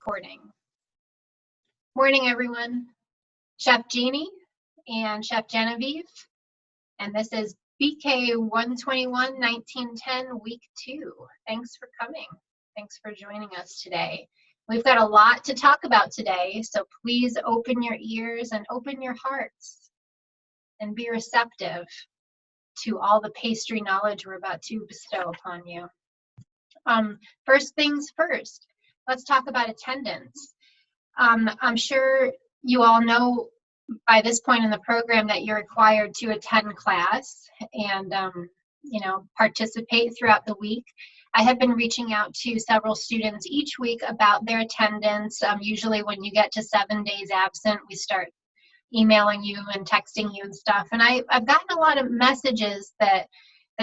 recording. Morning, everyone. Chef Jeannie and Chef Genevieve, and this is Bk121-1910 week 2. Thanks for coming. Thanks for joining us today. We've got a lot to talk about today, so please open your ears and open your hearts and be receptive to all the pastry knowledge we're about to bestow upon you. First things first, let's talk about attendance. I'm sure you all know by this point in the program that you're required to attend class and participate throughout the week. I have been reaching out to several students each week about their attendance. Usually when you get to 7 days absent, we start emailing you and texting you and stuff. And I've gotten a lot of messages that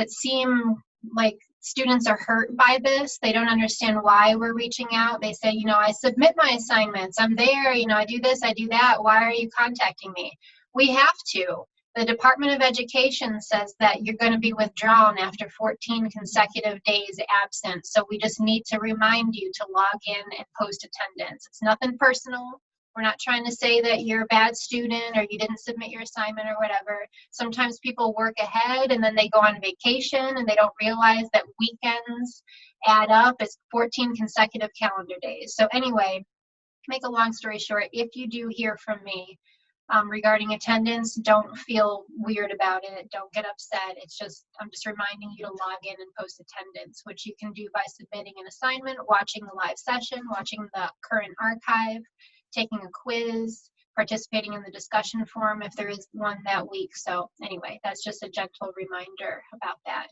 seem like students are hurt by this. They don't understand why we're reaching out. They say, I submit my assignments. I'm there, I do this, I do that. Why are you contacting me? We have to. The Department of Education says that you're going to be withdrawn after 14 consecutive days absent. So we just need to remind you to log in and post attendance. It's nothing personal. We're not trying to say that you're a bad student or you didn't submit your assignment or whatever. Sometimes people work ahead and then they go on vacation and they don't realize that weekends add up as 14 consecutive calendar days. So anyway, to make a long story short, if you do hear from me regarding attendance, don't feel weird about it. Don't get upset. I'm just reminding you to log in and post attendance, which you can do by submitting an assignment, watching the live session, watching the current archive, taking a quiz, participating in the discussion forum if there is one that week. So anyway, that's just a gentle reminder about that.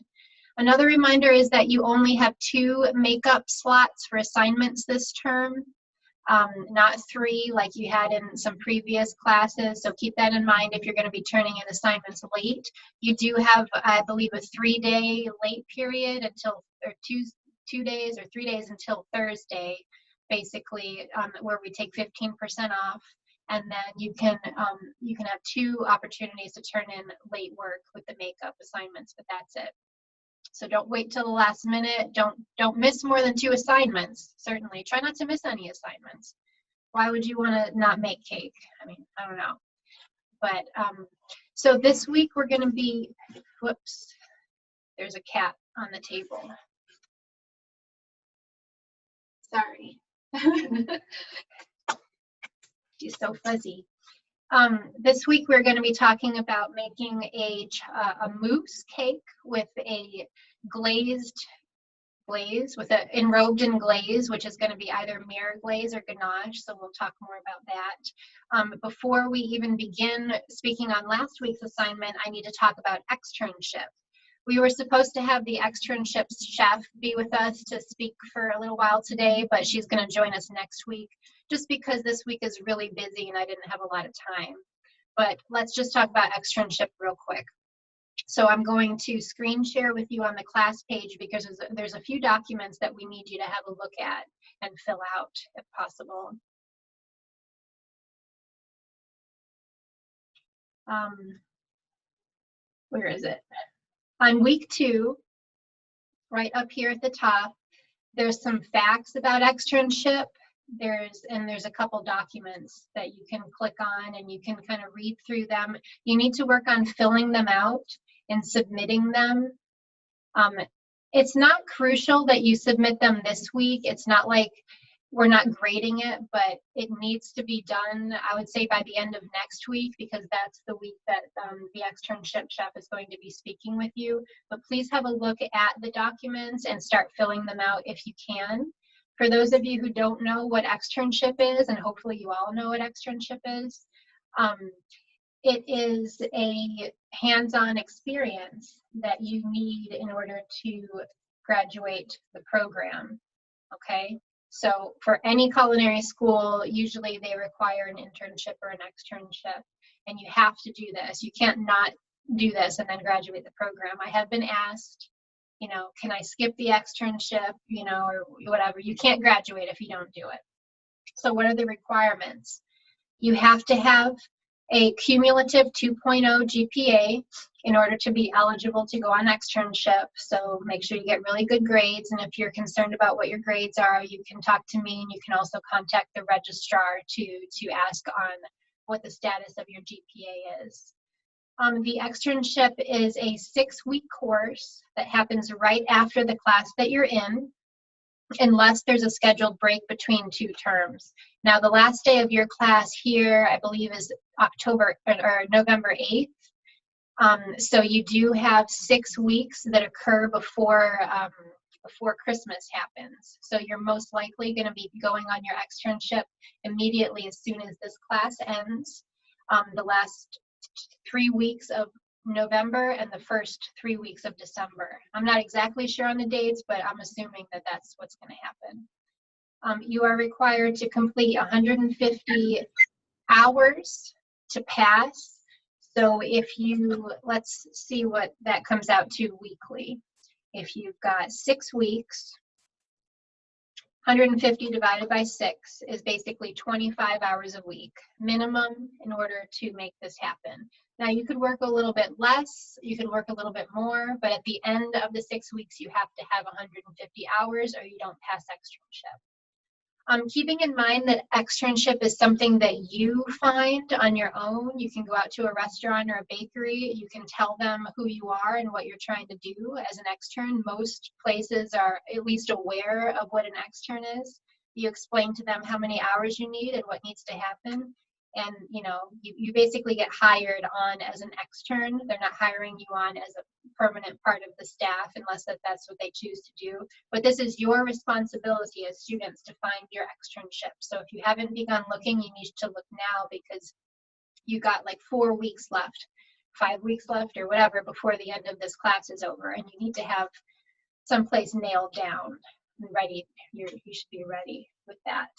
Another reminder is that you only have 2 makeup slots for assignments this term, not 3 like you had in some previous classes. So keep that in mind if you're going to be turning in assignments late. You do have, I believe, a 3-day late period until, or 2 days or 3 days until Thursday, basically, where we take 15% off, and then you can have 2 opportunities to turn in late work with the makeup assignments, but that's it. So don't wait till the last minute. Don't miss more than 2 assignments. Certainly, try not to miss any assignments. Why would you want to not make cake? I mean, I don't know. But so this week we're going to be. Whoops, there's a cat on the table. Sorry. She's so fuzzy. This week we're going to be talking about making a mousse cake with a enrobed in glaze, which is going to be either mirror glaze or ganache. So we'll talk more about that. Before we even begin speaking on last week's assignment, I need to talk about externship. We were supposed to have the externship chef be with us to speak for a little while today, but she's going to join us next week just because this week is really busy and I didn't have a lot of time. But let's just talk about externship real quick. So I'm going to screen share with you on the class page because there's a few documents that we need you to have a look at and fill out if possible. Where is it? On week 2, right up here at the top, there's some facts about externship. There's a couple documents that you can click on and you can kind of read through them. You need to work on filling them out and submitting them. It's not crucial that you submit them this week. It's not like we're not grading it, but it needs to be done, I would say, by the end of next week, because that's the week that the externship chef is going to be speaking with you. But please have a look at the documents and start filling them out if you can. For those of you who don't know what externship is, and hopefully you all know what externship is, it is a hands-on experience that you need in order to graduate the program, okay? So for any culinary school, usually they require an internship or an externship, and you have to do this. You can't not do this and then graduate the program. I have been asked, can I skip the externship, or whatever. You can't graduate if you don't do it. So what are the requirements? You have to have a cumulative 2.0 GPA in order to be eligible to go on externship. So make sure you get really good grades, and if you're concerned about what your grades are, you can talk to me, and you can also contact the registrar to ask on what the status of your GPA is. The externship is a 6-week course that happens right after the class that you're in, unless there's a scheduled break between 2 terms. Now, the last day of your class here, I believe, is November 8th. So you do have 6 weeks that occur before Christmas happens. So you're most likely going to be going on your externship immediately as soon as this class ends. The last 3 weeks of November and the first 3 weeks of December. I'm not exactly sure on the dates, but I'm assuming that that's what's going to happen. You are required to complete 150 hours to pass. So if you, let's see what that comes out to weekly. If you've got 6 weeks, 150 divided by 6 is basically 25 hours a week minimum in order to make this happen. Now, you could work a little bit less, you could work a little bit more, but at the end of the 6 weeks, you have to have 150 hours or you don't pass externship. Keeping in mind that externship is something that you find on your own. You can go out to a restaurant or a bakery. You can tell them who you are and what you're trying to do as an extern. Most places are at least aware of what an extern is. You explain to them how many hours you need and what needs to happen. And you basically get hired on as an extern. They're not hiring you on as a permanent part of the staff unless that's what they choose to do. But this is your responsibility as students to find your externship. So if you haven't begun looking, you need to look now, because you got like 4 weeks left, 5 weeks left, or whatever before the end of this class is over, and you need to have someplace nailed down and ready. You should be ready with that.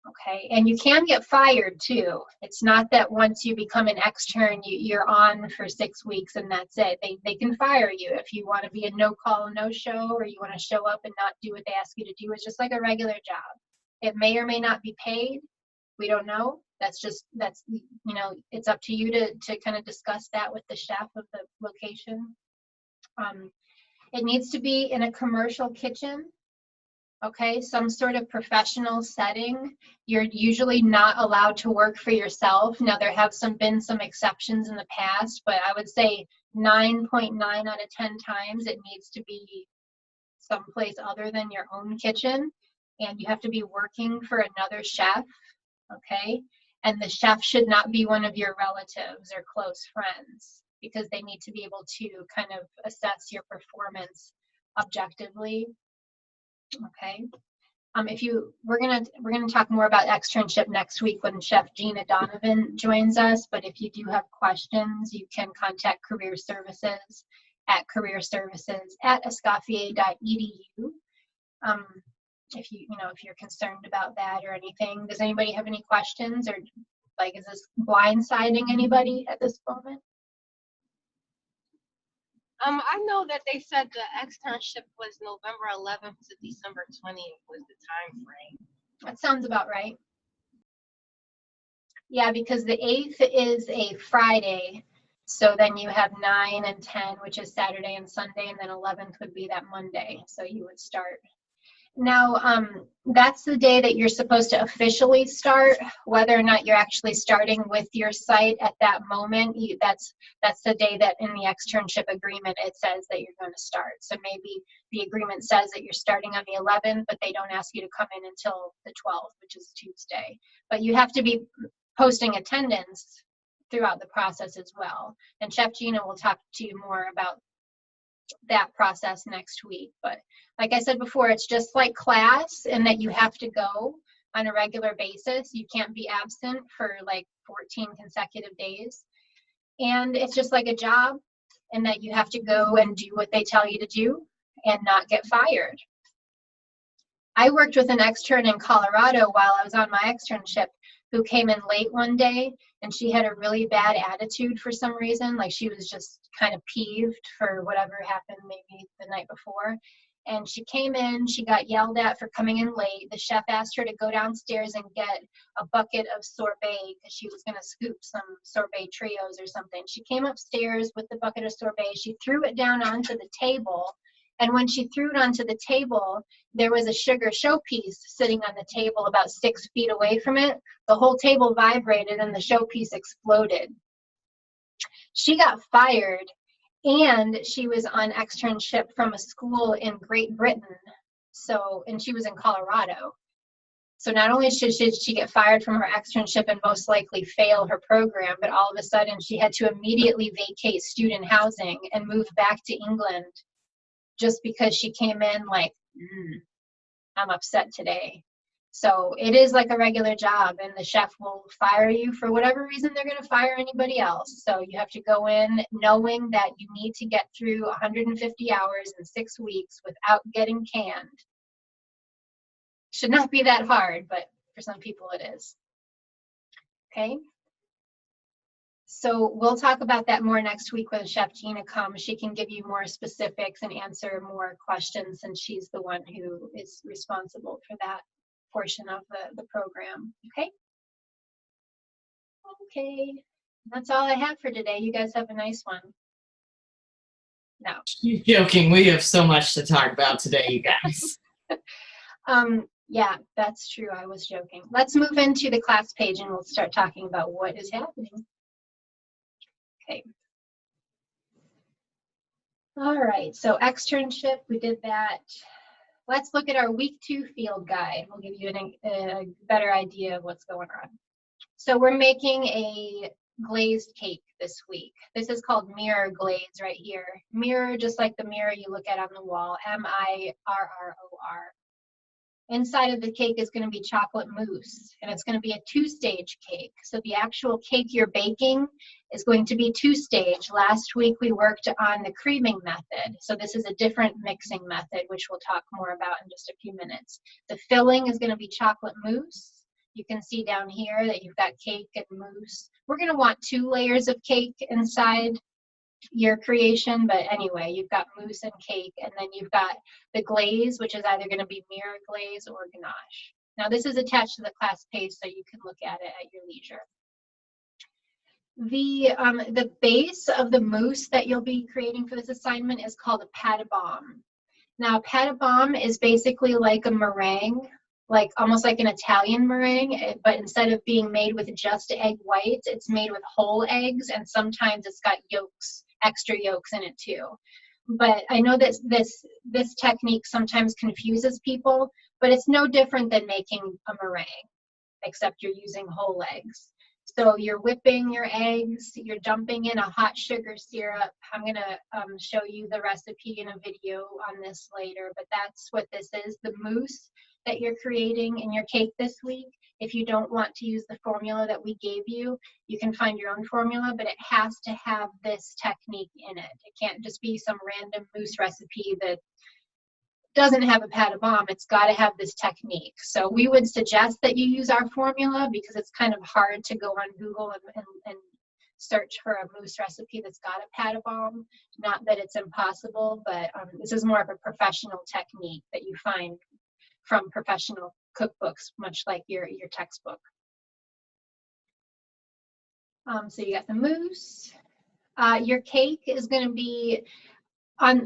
Okay, and you can get fired too. It's not that once you become an extern, you're on for 6 weeks and that's it. They can fire you if you want to be a no-call, no-show, or you want to show up and not do what they ask you to do. It's just like a regular job. It may or may not be paid. We don't know. That's it's up to you to kind of discuss that with the chef of the location. It needs to be in a commercial kitchen. Okay, some sort of professional setting. You're usually not allowed to work for yourself. Now, there have been some exceptions in the past, but I would say 9.9 out of 10 times it needs to be someplace other than your own kitchen, and you have to be working for another chef, okay? And the chef should not be one of your relatives or close friends, because they need to be able to kind of assess your performance objectively. Okay. We're gonna talk more about externship next week when Chef Gina Donovan joins us. But if you do have questions, you can contact Career Services at careerservices@escoffier.edu. If you're concerned about that or anything. Does anybody have any questions, or is this blindsiding anybody at this moment? I know that they said the externship was November 11th to December 20th was the time frame. That sounds about right. Yeah, because the 8th is a Friday, so then you have 9 and 10, which is Saturday and Sunday, and then 11th would be that Monday, so you would start. Now, that's the day that you're supposed to officially start. Whether or not you're actually starting with your site at that moment, that's the day that in the externship agreement it says that you're going to start. So maybe the agreement says that you're starting on the 11th, but they don't ask you to come in until the 12th, which is Tuesday. But you have to be posting attendance throughout the process as well. And Chef Gina will talk to you more about that process next week. But like I said before, it's just like class in that you have to go on a regular basis. You can't be absent for like 14 consecutive days. And it's just like a job in that you have to go and do what they tell you to do and not get fired. I worked with an extern in Colorado while I was on my externship who came in late one day, and she had a really bad attitude for some reason. Like she was just kind of peeved for whatever happened maybe the night before. And she came in, she got yelled at for coming in late. The chef asked her to go downstairs and get a bucket of sorbet because she was going to scoop some sorbet trios or something. She came upstairs with the bucket of sorbet. She threw it down onto the table. And when she threw it onto the table, there was a sugar showpiece sitting on the table about 6 feet away from it. The whole table vibrated and the showpiece exploded. She got fired, and she was on externship from a school in Great Britain. So, and she was in Colorado. So not only should she get fired from her externship and most likely fail her program, but all of a sudden she had to immediately vacate student housing and move back to England just because she came in like, I'm upset today. So it is like a regular job, and the chef will fire you for whatever reason they're going to fire anybody else. So you have to go in knowing that you need to get through 150 hours in 6 weeks without getting canned. Should not be that hard, but for some people it is. Okay. So we'll talk about that more next week when Chef Gina comes. She can give you more specifics and answer more questions, and she's the one who is responsible for that portion of the program. Okay? Okay. That's all I have for today. You guys have a nice one. No. You're joking. We have so much to talk about today, you guys. Yeah, that's true. I was joking. Let's move into the class page and we'll start talking about what is happening. Okay. All right, so externship, we did that. Let's look at our week 2 field guide. We'll give you a better idea of what's going on. So we're making a glazed cake this week. This is called mirror glaze right here. Mirror, just like the mirror you look at on the wall, M-I-R-R-O-R. Inside of the cake is going to be chocolate mousse, and it's going to be a 2-stage cake. So the actual cake you're baking is going to be 2-stage. Last week we worked on the creaming method. So this is a different mixing method, which we'll talk more about in just a few minutes. The filling is going to be chocolate mousse. You can see down here that you've got cake and mousse. We're going to want 2 layers of cake inside your creation, but anyway, you've got mousse and cake, and then you've got the glaze, which is either going to be mirror glaze or ganache. Now this is attached to the class page, so you can look at it at your leisure. The base of the mousse that you'll be creating for this assignment is called a pâte à bâton. Now pâte à bâton is basically like a meringue, like almost like an Italian meringue, but instead of being made with just egg whites, it's made with whole eggs, and sometimes it's got yolks, extra yolks in it too. But I know that this technique sometimes confuses people, but it's no different than making a meringue, except you're using whole eggs. So you're whipping your eggs, you're dumping in a hot sugar syrup. I'm going to show you the recipe in a video on this later, but that's what this is, the mousse that you're creating in your cake this week. If you don't want to use the formula that we gave you, you can find your own formula, but it has to have this technique in it. It can't just be some random mousse recipe that doesn't have a pâte à bâton. It's got to have this technique. So we would suggest that you use our formula because it's kind of hard to go on Google and search for a mousse recipe that's got a pâte à bâton. Not that it's impossible, but this is more of a professional technique that you find from professional cookbooks, much like your textbook. So you got the mousse. Your cake is going to be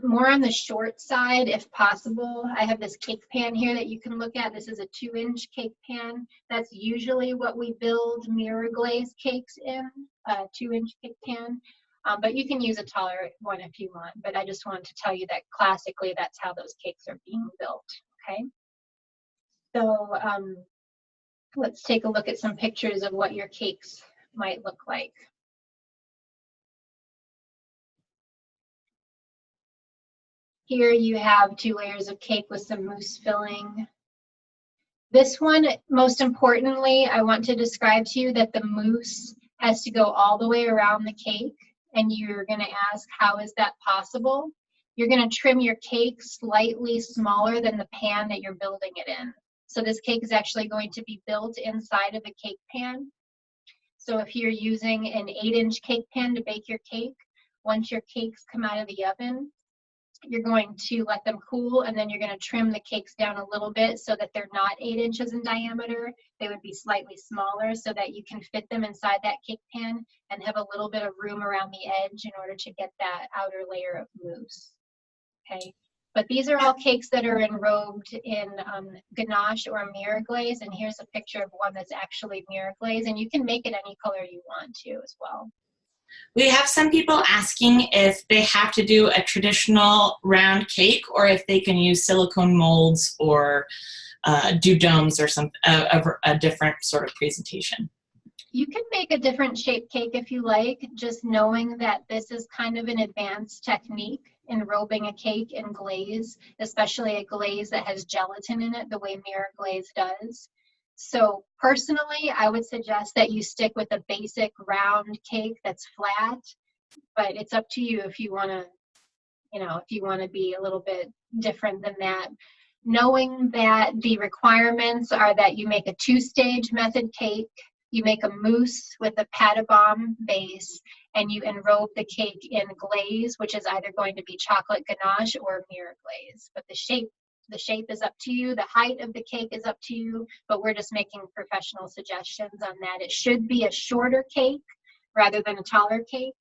more on the short side if possible. I have this cake pan here that you can look at. This is a 2-inch cake pan. That's usually what we build mirror glaze cakes in, a 2-inch cake pan. But you can use a taller one if you want. But I just wanted to tell you that classically that's how those cakes are being built. Okay. So let's take a look at some pictures of what your cakes might look like. Here you have 2 layers of cake with some mousse filling. This one, most importantly, I want to describe to you that the mousse has to go all the way around the cake, and you're going to ask, how is that possible? You're going to trim your cake slightly smaller than the pan that you're building it in. So this cake is actually going to be built inside of a cake pan. So if you're using an 8-inch cake pan to bake your cake, once your cakes come out of the oven, You're going to let them cool, and then you're going to trim the cakes down a little bit so that they're not 8 inches in diameter. They would be slightly smaller so that you can fit them inside that cake pan and have a little bit of room around the edge in order to get that outer layer of mousse. Okay, but these are all cakes that are enrobed in ganache or mirror glaze, and here's a picture of one that's actually mirror glaze, and you can make it any color you want to as well. We have some people asking if they have to do a traditional round cake or if they can use silicone molds or do domes or some a different sort of presentation. You can make a different shaped cake if you like, just knowing that this is kind of an advanced technique enrobing a cake in glaze, especially a glaze that has gelatin in it, the way mirror glaze does. So personally, I would suggest that you stick with a basic round cake that's flat, but it's up to you if you want to, if you want to be a little bit different than that. Knowing that the requirements are that you make a 2-stage method cake, you make a mousse with a patibomb base, and you enrobe the cake in glaze, which is either going to be chocolate ganache or mirror glaze. But the shape is up to you. The height of the cake is up to you, but we're just making professional suggestions on that. It should be a shorter cake rather than a taller cake,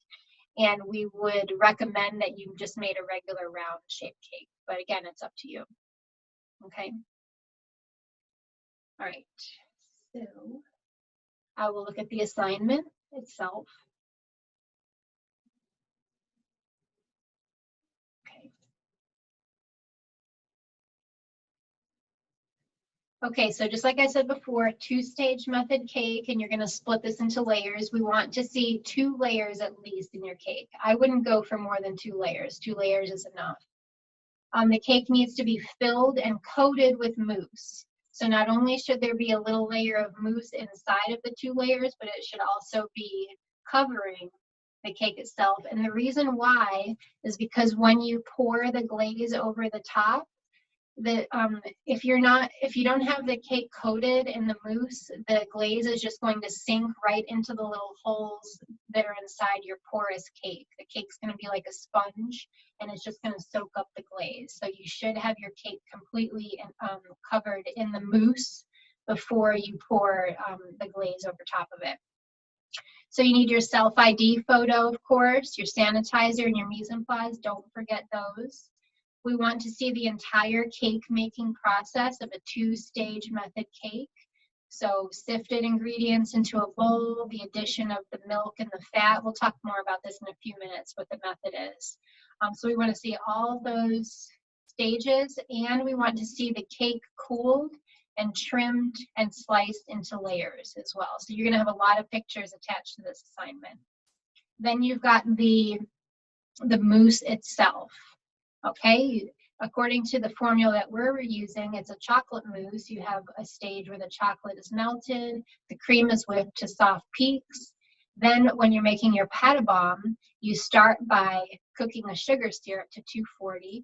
and we would recommend that you just made a regular round shaped cake. But again, it's up to you. Okay. All right. So I will look at the assignment itself. Okay. Okay, so just like I said before, 2-stage method cake, and you're going to split this into layers. We want to see 2 layers at least in your cake. I wouldn't go for more than 2 layers. 2 layers is enough. The cake needs to be filled and coated with mousse. So not only should there be a little layer of mousse inside of the 2 layers, but it should also be covering the cake itself. And the reason why is because when you pour the glaze over the top, if you don't have the cake coated in the mousse, the glaze is just going to sink right into the little holes that are inside your porous cake. The cake's going to be like a sponge, and it's just going to soak up the glaze. So you should have your cake completely covered in the mousse before you pour the glaze over top of it. So you need your self-ID photo, of course, your sanitizer, and your mise en place. Don't forget those. We want to see the entire cake making process of a 2-stage method cake. So sifted ingredients into a bowl, the addition of the milk and the fat. We'll talk more about this in a few minutes, what the method is. So we want to see all those stages, and we want to see the cake cooled and trimmed and sliced into layers as well. So you're going to have a lot of pictures attached to this assignment. Then you've got the mousse itself. Okay, according to the formula that we're using, it's a chocolate mousse. You have a stage where the chocolate is melted, the cream is whipped to soft peaks. Then when you're making your patibomb, you start by cooking the sugar syrup to 240.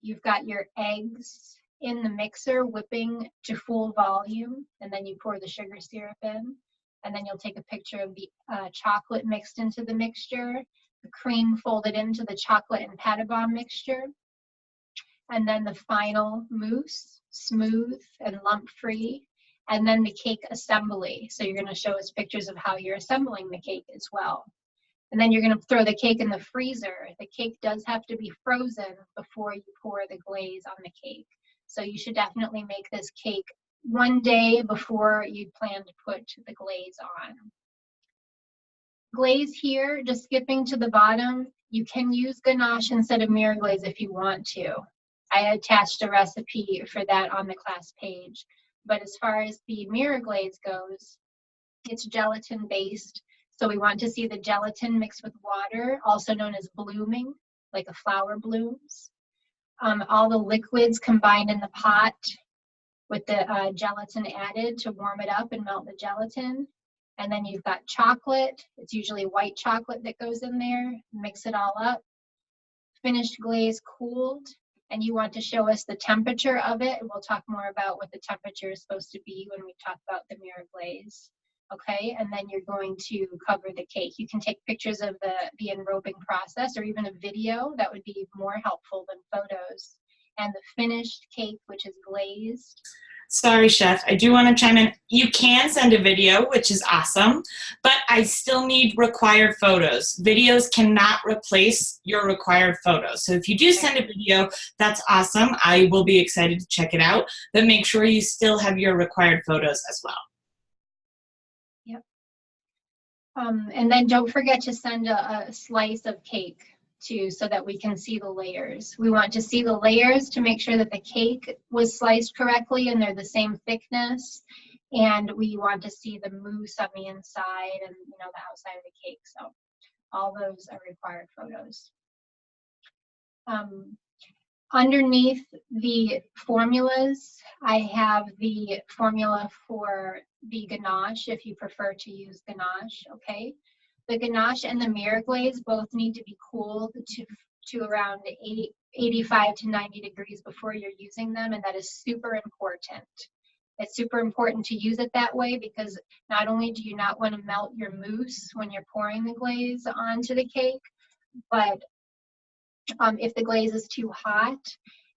You've got your eggs in the mixer whipping to full volume, and then you pour the sugar syrup in. And then you'll take a picture of the chocolate mixed into the mixture, the cream folded into the chocolate and patibomb mixture, and then the final mousse, smooth and lump-free, and then the cake assembly. So you're going to show us pictures of how you're assembling the cake as well. And then you're going to throw the cake in the freezer. The cake does have to be frozen before you pour the glaze on the cake. So you should definitely make this cake one day before you plan to put the glaze on. Glaze here, just skipping to the bottom, you can use ganache instead of mirror glaze if you want to. I attached a recipe for that on the class page. But as far as the mirror glaze goes, it's gelatin based. So we want to see the gelatin mixed with water, also known as blooming, like a flower blooms. All the liquids combined in the pot with the gelatin added to warm it up and melt the gelatin. And then you've got chocolate. It's usually white chocolate that goes in there. Mix it all up. Finished glaze cooled. And you want to show us the temperature of it. And we'll talk more about what the temperature is supposed to be when we talk about the mirror glaze. okay? And then you're going to cover the cake. You can take pictures of the enrobing process or even a video. That would be more helpful than photos. And the finished cake, which is glazed. Sorry, Chef, I do want to chime in. You can send a video, which is awesome, but I still need required photos. Videos cannot replace your required photos. So if you do send a video, that's awesome. I will be excited to check it out, but make sure you still have your required photos as well. Yep. And then don't forget to send a slice of cake too, so that we can see the layers. We want to see the layers to make sure that the cake was sliced correctly and they're the same thickness. And we want to see the mousse on the inside and, you know, the outside of the cake. So all those are required photos. Underneath the formulas, I have the formula for the ganache, if you prefer to use ganache, okay? The ganache and the mirror glaze both need to be cooled to around 85 to 90 degrees before you're using them, and that is super important. It's super important to use it that way because not only do you not want to melt your mousse when you're pouring the glaze onto the cake, but if the glaze is too hot,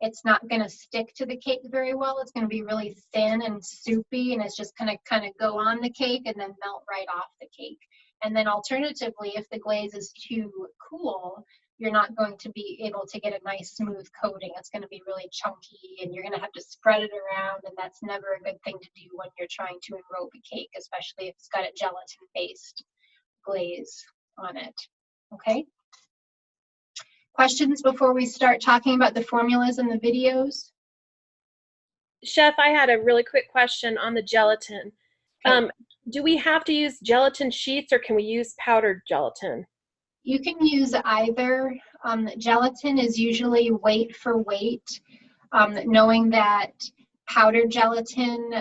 it's not going to stick to the cake very well. It's going to be really thin and soupy, and it's just going to kind of go on the cake and then melt right off the cake. And then alternatively, if the glaze is too cool, you're not going to be able to get a nice smooth coating. It's going to be really chunky and you're going to have to spread it around, and that's never a good thing to do when you're trying to enrobe a cake, especially if it's got a gelatin-based glaze on it. Okay? Questions before we start talking about the formulas and the videos? Chef, I had a really quick question on the gelatin. Okay. Do we have to use gelatin sheets or can we use powdered gelatin? You can use either. Gelatin is usually weight for weight, knowing that powdered gelatin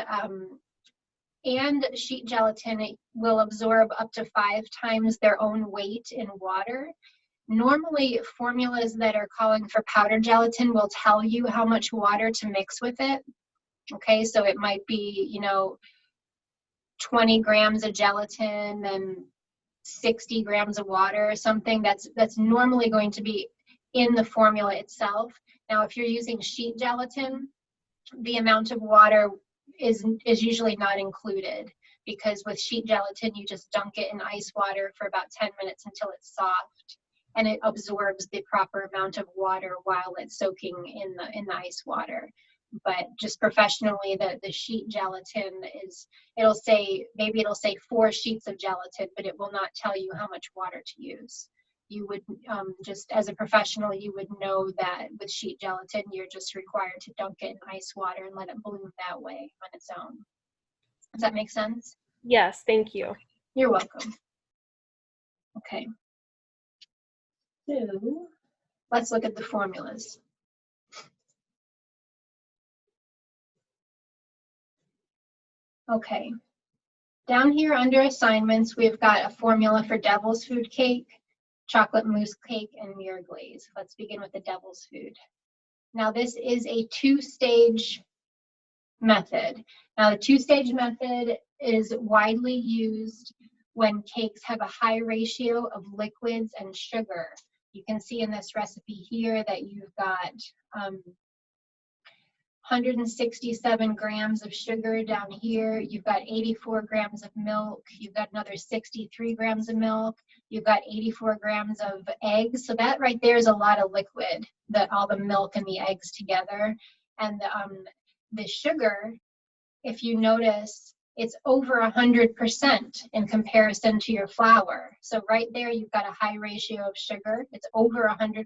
and sheet gelatin will absorb up to 5 times their own weight in water. Normally, formulas that are calling for powdered gelatin will tell you how much water to mix with it. Okay, so it might be, you know, 20 grams of gelatin and 60 grams of water or something. That's normally going to be in the formula itself. Now, if you're using sheet gelatin, the amount of water is usually not included, because with sheet gelatin, you just dunk it in ice water for about 10 minutes until it's soft, and it absorbs the proper amount of water while it's soaking in the ice water. But just professionally, the sheet gelatin is, maybe it'll say 4 sheets of gelatin, but it will not tell you how much water to use. You would, just as a professional, you would know that with sheet gelatin, you're just required to dunk it in ice water and let it bloom that way on its own. Does that make sense? Yes, thank you. You're welcome. Okay. So let's look at the formulas. Okay. Down here under assignments, we've got a formula for devil's food cake, chocolate mousse cake, and mirror glaze. Let's begin with the devil's food. Now, this is a 2-stage method. Now, the 2-stage method is widely used when cakes have a high ratio of liquids and sugar. You can see in this recipe here that you've got 167 grams of sugar down here. You've got 84 grams of milk. You've got another 63 grams of milk. You've got 84 grams of eggs. So that right there is a lot of liquid, all the milk and the eggs together. And the sugar, if you notice, it's over 100% in comparison to your flour. So right there, you've got a high ratio of sugar. It's over 100%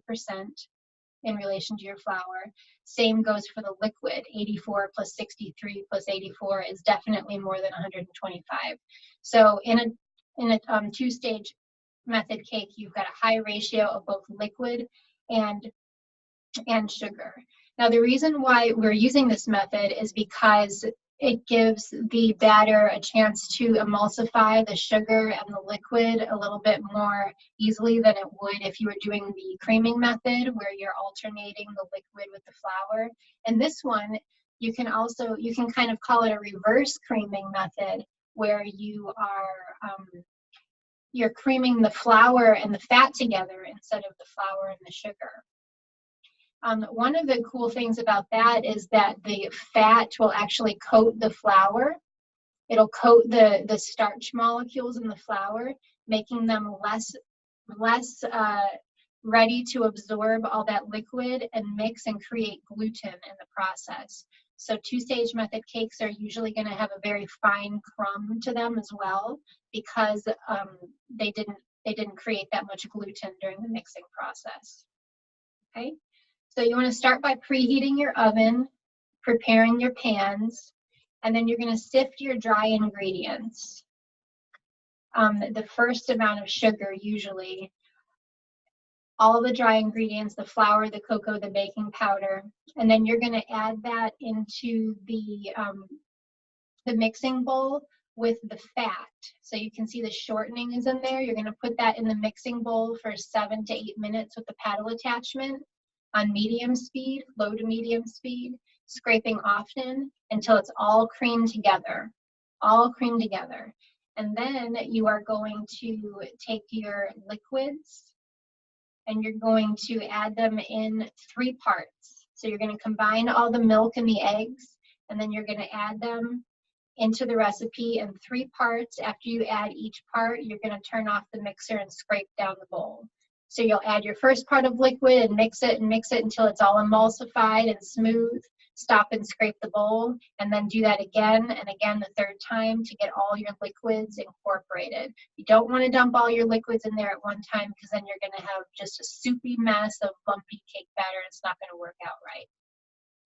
in relation to your flour. Same goes for the liquid. 84 plus 63 plus 84 is definitely more than 125. So in a 2-stage method cake, you've got a high ratio of both liquid and sugar. Now, the reason why we're using this method is because it gives the batter a chance to emulsify the sugar and the liquid a little bit more easily than it would if you were doing the creaming method, where you're alternating the liquid with the flour. And this one, you can kind of call it a reverse creaming method, where you are you're creaming the flour and the fat together instead of the flour and the sugar. One of the cool things about that is that the fat will actually coat the flour. It'll coat the starch molecules in the flour, making them less ready to absorb all that liquid and mix and create gluten in the process. So two-stage method cakes are usually going to have a very fine crumb to them as well, because they didn't create that much gluten during the mixing process. Okay, so you want to start by preheating your oven, preparing your pans, and then you're going to sift your dry ingredients. The first amount of sugar, usually, all the dry ingredients, the flour, the cocoa, the baking powder, and then you're going to add that into the mixing bowl with the fat. So you can see the shortening is in there. You're going to put that in the mixing bowl for 7 to 8 minutes with the paddle attachment on medium speed, low to medium speed, scraping often until it's all creamed together, And then you are going to take your liquids and you're going to add them in 3 parts. So you're going to combine all the milk and the eggs, and then you're going to add them into the recipe in 3 parts. After you add each part, you're going to turn off the mixer and scrape down the bowl. So you'll add your first part of liquid and mix it until it's all emulsified and smooth. Stop and scrape the bowl, and then do that again and again the 3rd time to get all your liquids incorporated. You don't want to dump all your liquids in there at one time, because then you're going to have just a soupy mess of lumpy cake batter. It's not going to work out right.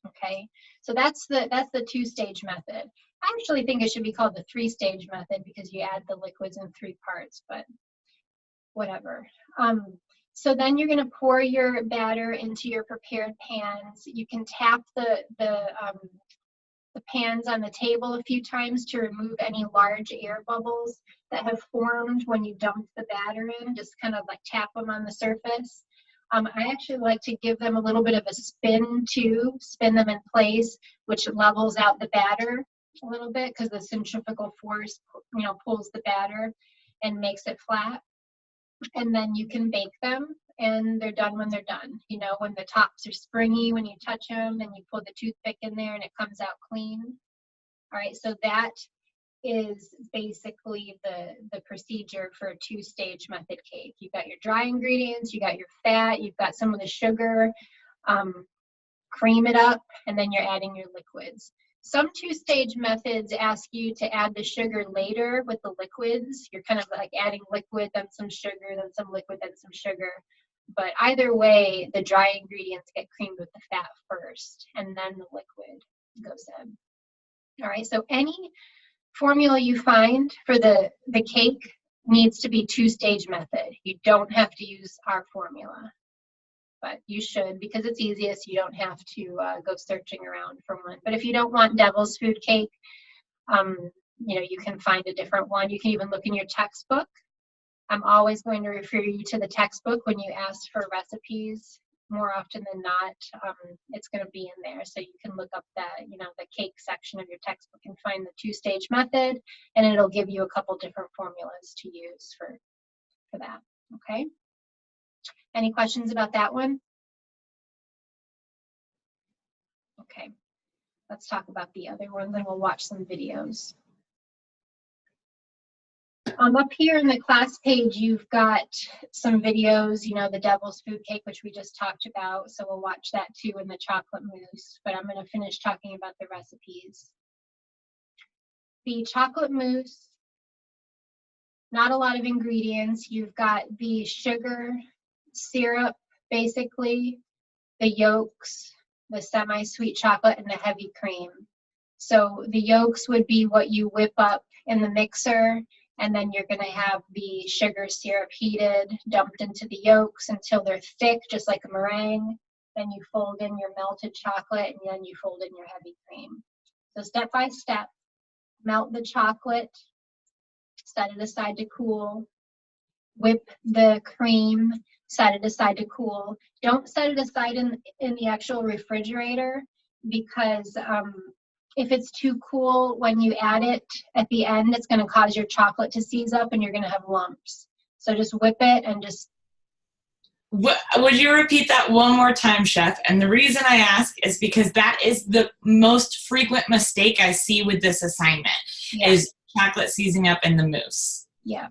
Okay, so that's the 2-stage method. I actually think it should be called the 3-stage method, because you add the liquids in 3 parts, but whatever. So then you're going to pour your batter into your prepared pans. You can tap the pans on the table a few times to remove any large air bubbles that have formed when you dump the batter in. Just kind of like tap them on the surface. I actually like to give them a little bit of a spin too, spin them in place, which levels out the batter a little bit, because the centrifugal force, pulls the batter and makes it flat. And then you can bake them, and they're done when they're done. When the tops are springy, when you touch them and you pull the toothpick in there and it comes out clean. All right, so that is basically the procedure for a 2-stage method cake. You've got your dry ingredients, you got your fat, you've got some of the sugar, cream it up, and then you're adding your liquids. Some 2-stage methods ask you to add the sugar later with the liquids. You're kind of like adding liquid, then some sugar, then some liquid, then some sugar. But either way, the dry ingredients get creamed with the fat first, and then the liquid goes in. All right, so any formula you find for the cake needs to be 2-stage method. You don't have to use our formula, but you should, because it's easiest. You don't have to go searching around for one. But if you don't want devil's food cake, you can find a different one. You can even look in your textbook. I'm always going to refer you to the textbook when you ask for recipes. More often than not, it's going to be in there. So you can look up the cake section of your textbook and find the 2-stage method, and it'll give you a couple different formulas to use for that. Okay. Any questions about that one? Okay, let's talk about the other one, then we'll watch some videos. Up here in the class page, you've got some videos, the devil's food cake, which we just talked about, so we'll watch that too, in the chocolate mousse, but I'm going to finish talking about the recipes. The chocolate mousse, not a lot of ingredients. You've got the sugar, syrup, basically, the yolks, the semi-sweet chocolate, and the heavy cream. So the yolks would be what you whip up in the mixer, and then you're going to have the sugar syrup heated, dumped into the yolks until they're thick, just like a meringue. Then you fold in your melted chocolate, and then you fold in your heavy cream. So step by step, melt the chocolate, set it aside to cool, whip the cream, set it aside to cool. Don't set it aside in the actual refrigerator, because If it's too cool when you add it at the end, it's going to cause your chocolate to seize up and you're going to have lumps. So just whip it and just. Would you repeat that one more time, Chef? And the reason I ask is because that is the most frequent mistake I see with this assignment, is chocolate seizing up in the mousse. Yeah.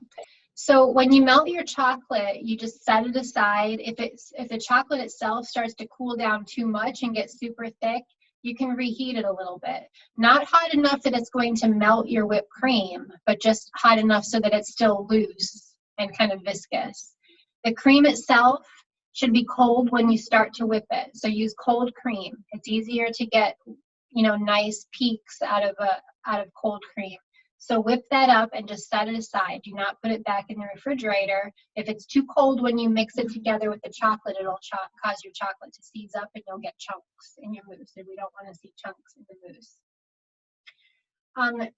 So when you melt your chocolate, you just set it aside. If the chocolate itself starts to cool down too much and get super thick, you can reheat it a little bit. Not hot enough that it's going to melt your whipped cream, but just hot enough so that it's still loose and kind of viscous. The cream itself should be cold when you start to whip it. So use cold cream. It's easier to get, nice peaks out of cold cream. So whip that up and just set it aside. Do not put it back in the refrigerator. If it's too cold when you mix it together with the chocolate, it'll cause your chocolate to seize up and you'll get chunks in your mousse. And we don't want to see chunks in the mousse.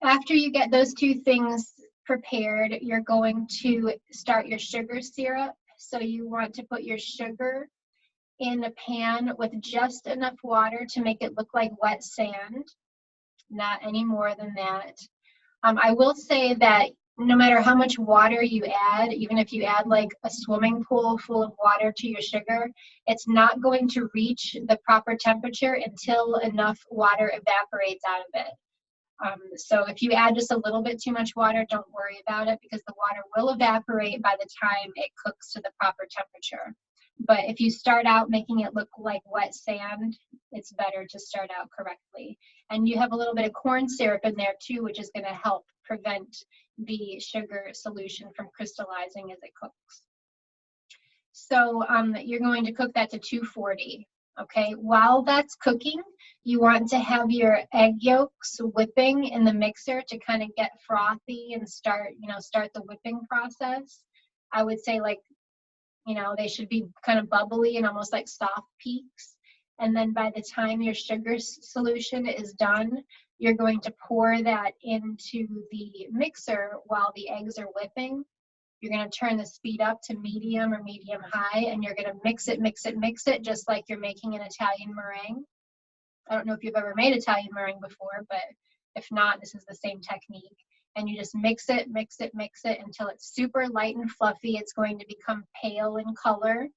After you get those two things prepared, you're going to start your sugar syrup. So you want to put your sugar in a pan with just enough water to make it look like wet sand, not any more than that. I will say that no matter how much water you add, even if you add like a swimming pool full of water to your sugar, it's not going to reach the proper temperature until enough water evaporates out of it. So if you add just a little bit too much water, don't worry about it because the water will evaporate by the time it cooks to the proper temperature. But if you start out making it look like wet sand, it's better to start out correctly. And you have a little bit of corn syrup in there too, which is going to help prevent the sugar solution from crystallizing as it cooks. So you're going to cook that to 240. Okay, while that's cooking, you want to have your egg yolks whipping in the mixer to kind of get frothy and start the whipping process. I would say they should be kind of bubbly and almost like soft peaks. And then by the time your sugar solution is done, you're going to pour that into the mixer while the eggs are whipping. You're going to turn the speed up to medium or medium high, and you're going to mix it, just like you're making an Italian meringue. I don't know if you've ever made Italian meringue before, but if not, this is the same technique. And you just mix it until it's super light and fluffy. It's going to become pale in color,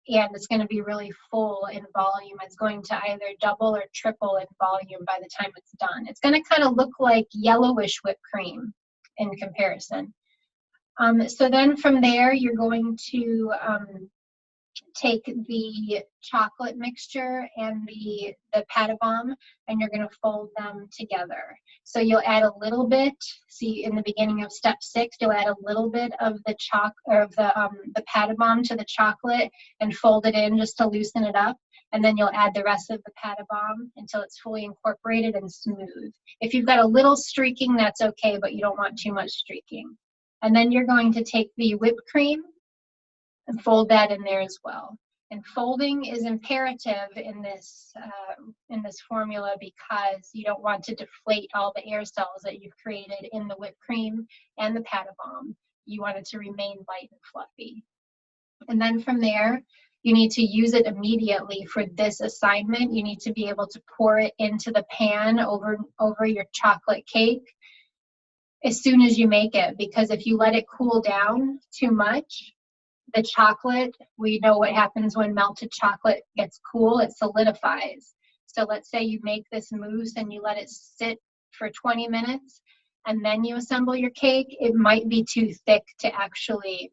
and it's going to be really full in volume. It's going to either double or triple in volume by the time it's done. It's going to kind of look like yellowish whipped cream in comparison. So then from there, you're going to take the chocolate mixture and the pata bomb, and you're going to fold them together. So you'll add a little bit. See, in the beginning of step 6, you'll add a little bit of the the pata bomb to the chocolate and fold it in just to loosen it up. And then you'll add the rest of the pata bomb until it's fully incorporated and smooth. If you've got a little streaking, that's okay, but you don't want too much streaking. And then you're going to take the whipped cream and fold that in there as well. And folding is imperative in this formula because you don't want to deflate all the air cells that you've created in the whipped cream and the pata bomb. You want it to remain light and fluffy. And then from there, you need to use it immediately for this assignment. You need to be able to pour it into the pan over your chocolate cake as soon as you make it, because if you let it cool down too much, the chocolate, we know what happens when melted chocolate gets cool, it solidifies. So let's say you make this mousse and you let it sit for 20 minutes and then you assemble your cake, it might be too thick to actually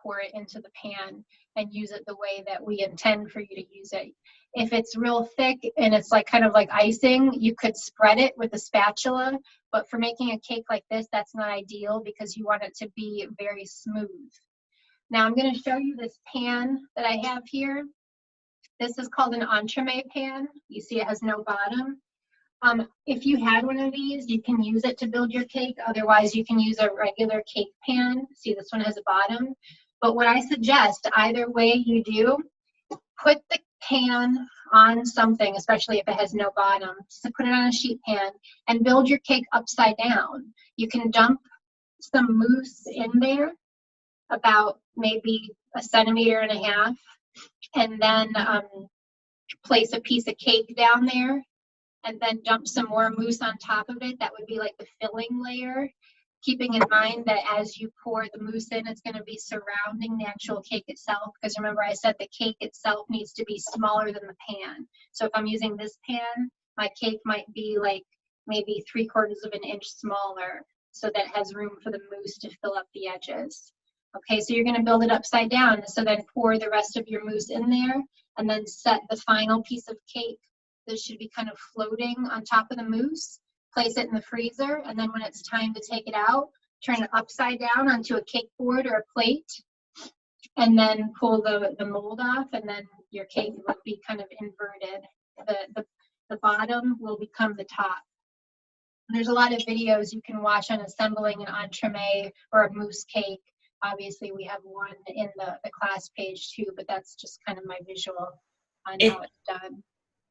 pour it into the pan and use it the way that we intend for you to use it. If it's real thick and it's kind of like icing, you could spread it with a spatula, but for making a cake like this, that's not ideal because you want it to be very smooth. Now I'm going to show you this pan that I have here. This is called an entremet pan. You see it has no bottom. If you had one of these, you can use it to build your cake. Otherwise, you can use a regular cake pan. See, this one has a bottom. But what I suggest, either way you do, put the pan on something, especially if it has no bottom. So put it on a sheet pan and build your cake upside down. You can dump some mousse in there, about maybe 1.5 centimeters, and then place a piece of cake down there and then dump some more mousse on top of it. That would be like the filling layer. Keeping in mind that as you pour the mousse in, it's going to be surrounding the actual cake itself. Because remember, I said the cake itself needs to be smaller than the pan. So if I'm using this pan, my cake might be like maybe 3/4 of an inch smaller, so that has room for the mousse to fill up the edges. Okay, so you're going to build it upside down. So then pour the rest of your mousse in there, and then set the final piece of cake that should be kind of floating on top of the mousse. Place it in the freezer, and then when it's time to take it out, turn it upside down onto a cake board or a plate, and then pull the mold off, and then your cake will be kind of inverted. The bottom will become the top. There's a lot of videos you can watch on assembling an entremet or a mousse cake. Obviously, we have one in the class page too, but that's just kind of my visual on how it's done.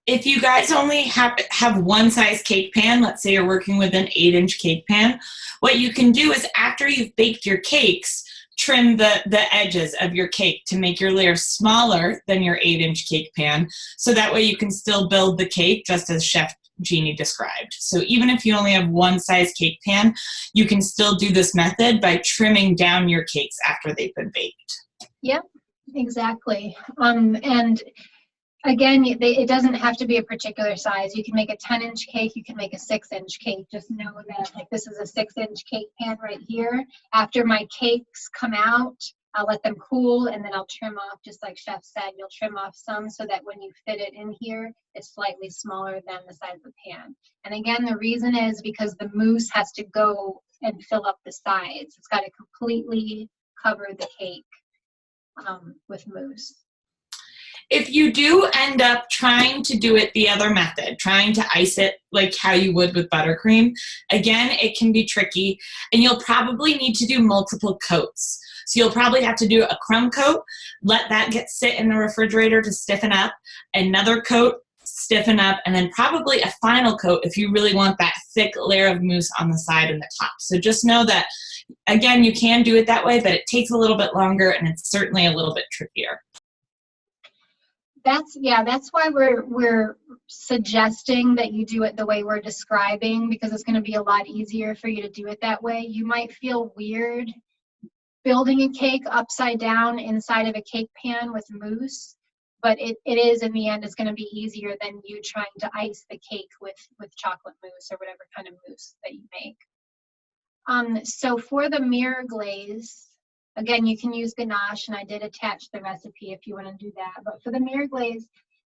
If you guys only have one size cake pan, let's say you're working with an 8-inch cake pan, what you can do is after you've baked your cakes, trim the edges of your cake to make your layer smaller than your 8-inch cake pan, so that way you can still build the cake just as Chef Jeannie described. So even if you only have one size cake pan, you can still do this method by trimming down your cakes after they've been baked. Yep, exactly. And again, it doesn't have to be a particular size. You can make a 10-inch cake, you can make a 6-inch cake. Just know that, like, this is a 6-inch cake pan right here. After my cakes come out, I'll let them cool, and then I'll trim off, just like Chef said, you'll trim off some so that when you fit it in here, it's slightly smaller than the size of the pan. And again, the reason is because the mousse has to go and fill up the sides. It's got to completely cover the cake with mousse. If you do end up trying to do it the other method, trying to ice it like how you would with buttercream, again, it can be tricky, and you'll probably need to do multiple coats. So you'll probably have to do a crumb coat, let that sit in the refrigerator to stiffen up, another coat, stiffen up, and then probably a final coat if you really want that thick layer of mousse on the side and the top. So just know that, again, you can do it that way, but it takes a little bit longer, and it's certainly a little bit trickier. That's why we're suggesting that you do it the way we're describing, because it's going to be a lot easier for you to do it that way. You might feel weird building a cake upside down inside of a cake pan with mousse, but it is, in the end, it's going to be easier than you trying to ice the cake with chocolate mousse or whatever kind of mousse that you make. So for the mirror glaze, again, you can use ganache, and I did attach the recipe if you want to do that. But for the mirror glaze,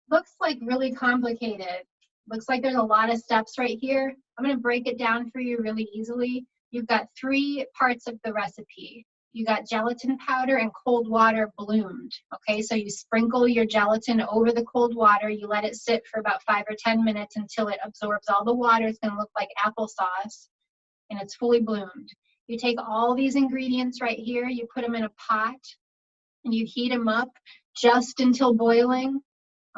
looks like really complicated. Looks like there's a lot of steps right here. I'm going to break it down for you really easily. You've got 3 parts of the recipe. You got gelatin powder and cold water bloomed. Okay, so you sprinkle your gelatin over the cold water. You let it sit for about 5 or 10 minutes until it absorbs all the water. It's going to look like applesauce, and it's fully bloomed. You take all these ingredients right here, you put them in a pot, and you heat them up just until boiling,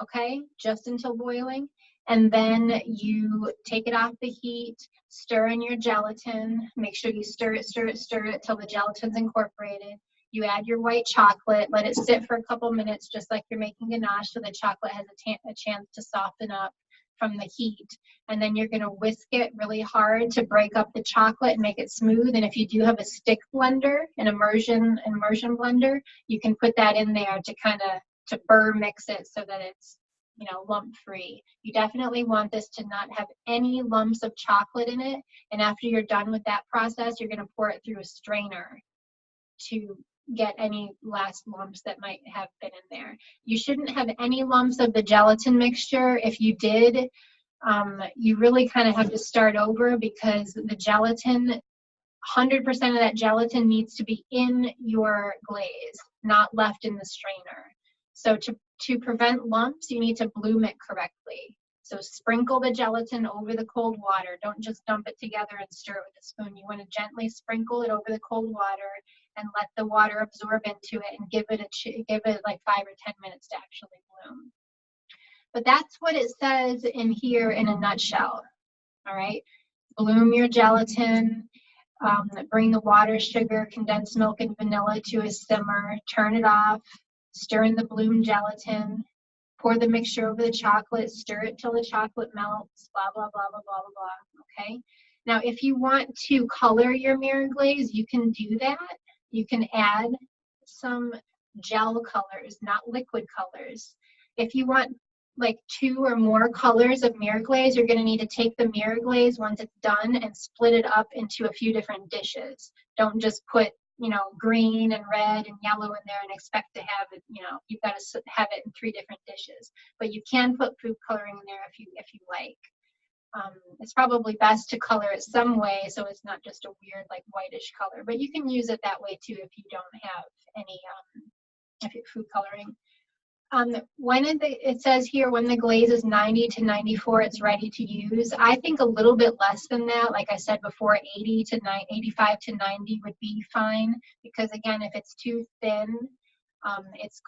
okay? Just until boiling. And then you take it off the heat, stir in your gelatin, make sure you stir it till the gelatin's incorporated. You add your white chocolate, let it sit for a couple minutes, just like you're making ganache, so the chocolate has a chance to soften up from the heat. And then you're going to whisk it really hard to break up the chocolate and make it smooth. And if you do have a stick blender, an immersion blender, you can put that in there to kind of burr mix it so that it's, you know, lump free. You definitely want this to not have any lumps of chocolate in it. And after you're done with that process, you're going to pour it through a strainer to get any last lumps that might have been in there. You shouldn't have any lumps of the gelatin mixture. If you did, you really kind of have to start over, because the gelatin, 100% of that gelatin needs to be in your glaze, not left in the strainer. So to prevent lumps, you need to bloom it correctly. So sprinkle the gelatin over the cold water. Don't just dump it together and stir it with a spoon. You want to gently sprinkle it over the cold water and let the water absorb into it, and give it like 5 or 10 minutes to actually bloom. But that's what it says in here in a nutshell. All right, bloom your gelatin, bring the water, sugar, condensed milk, and vanilla to a simmer, turn it off, stir in the bloom gelatin, Pour the mixture over the chocolate, stir it till the chocolate melts, blah, blah, blah, blah, blah, blah, blah, okay? Now, if you want to color your mirror glaze, you can do that. You can add some gel colors, not liquid colors. If you want like 2 or more colors of mirror glaze, you're gonna need to take the mirror glaze once it's done and split it up into a few different dishes. Don't just put, you know, green and red and yellow in there and expect to have it, you know, you've got to have it in 3 different dishes. But you can put food coloring in there if you like. It's probably best to color it some way so it's not just a weird like whitish color, but you can use it that way too if you don't have any food coloring. It says here when the glaze is 90 to 94, it's ready to use. I think a little bit less than that. Like I said before, 85 to 90 would be fine, because again, if it's too thin, it's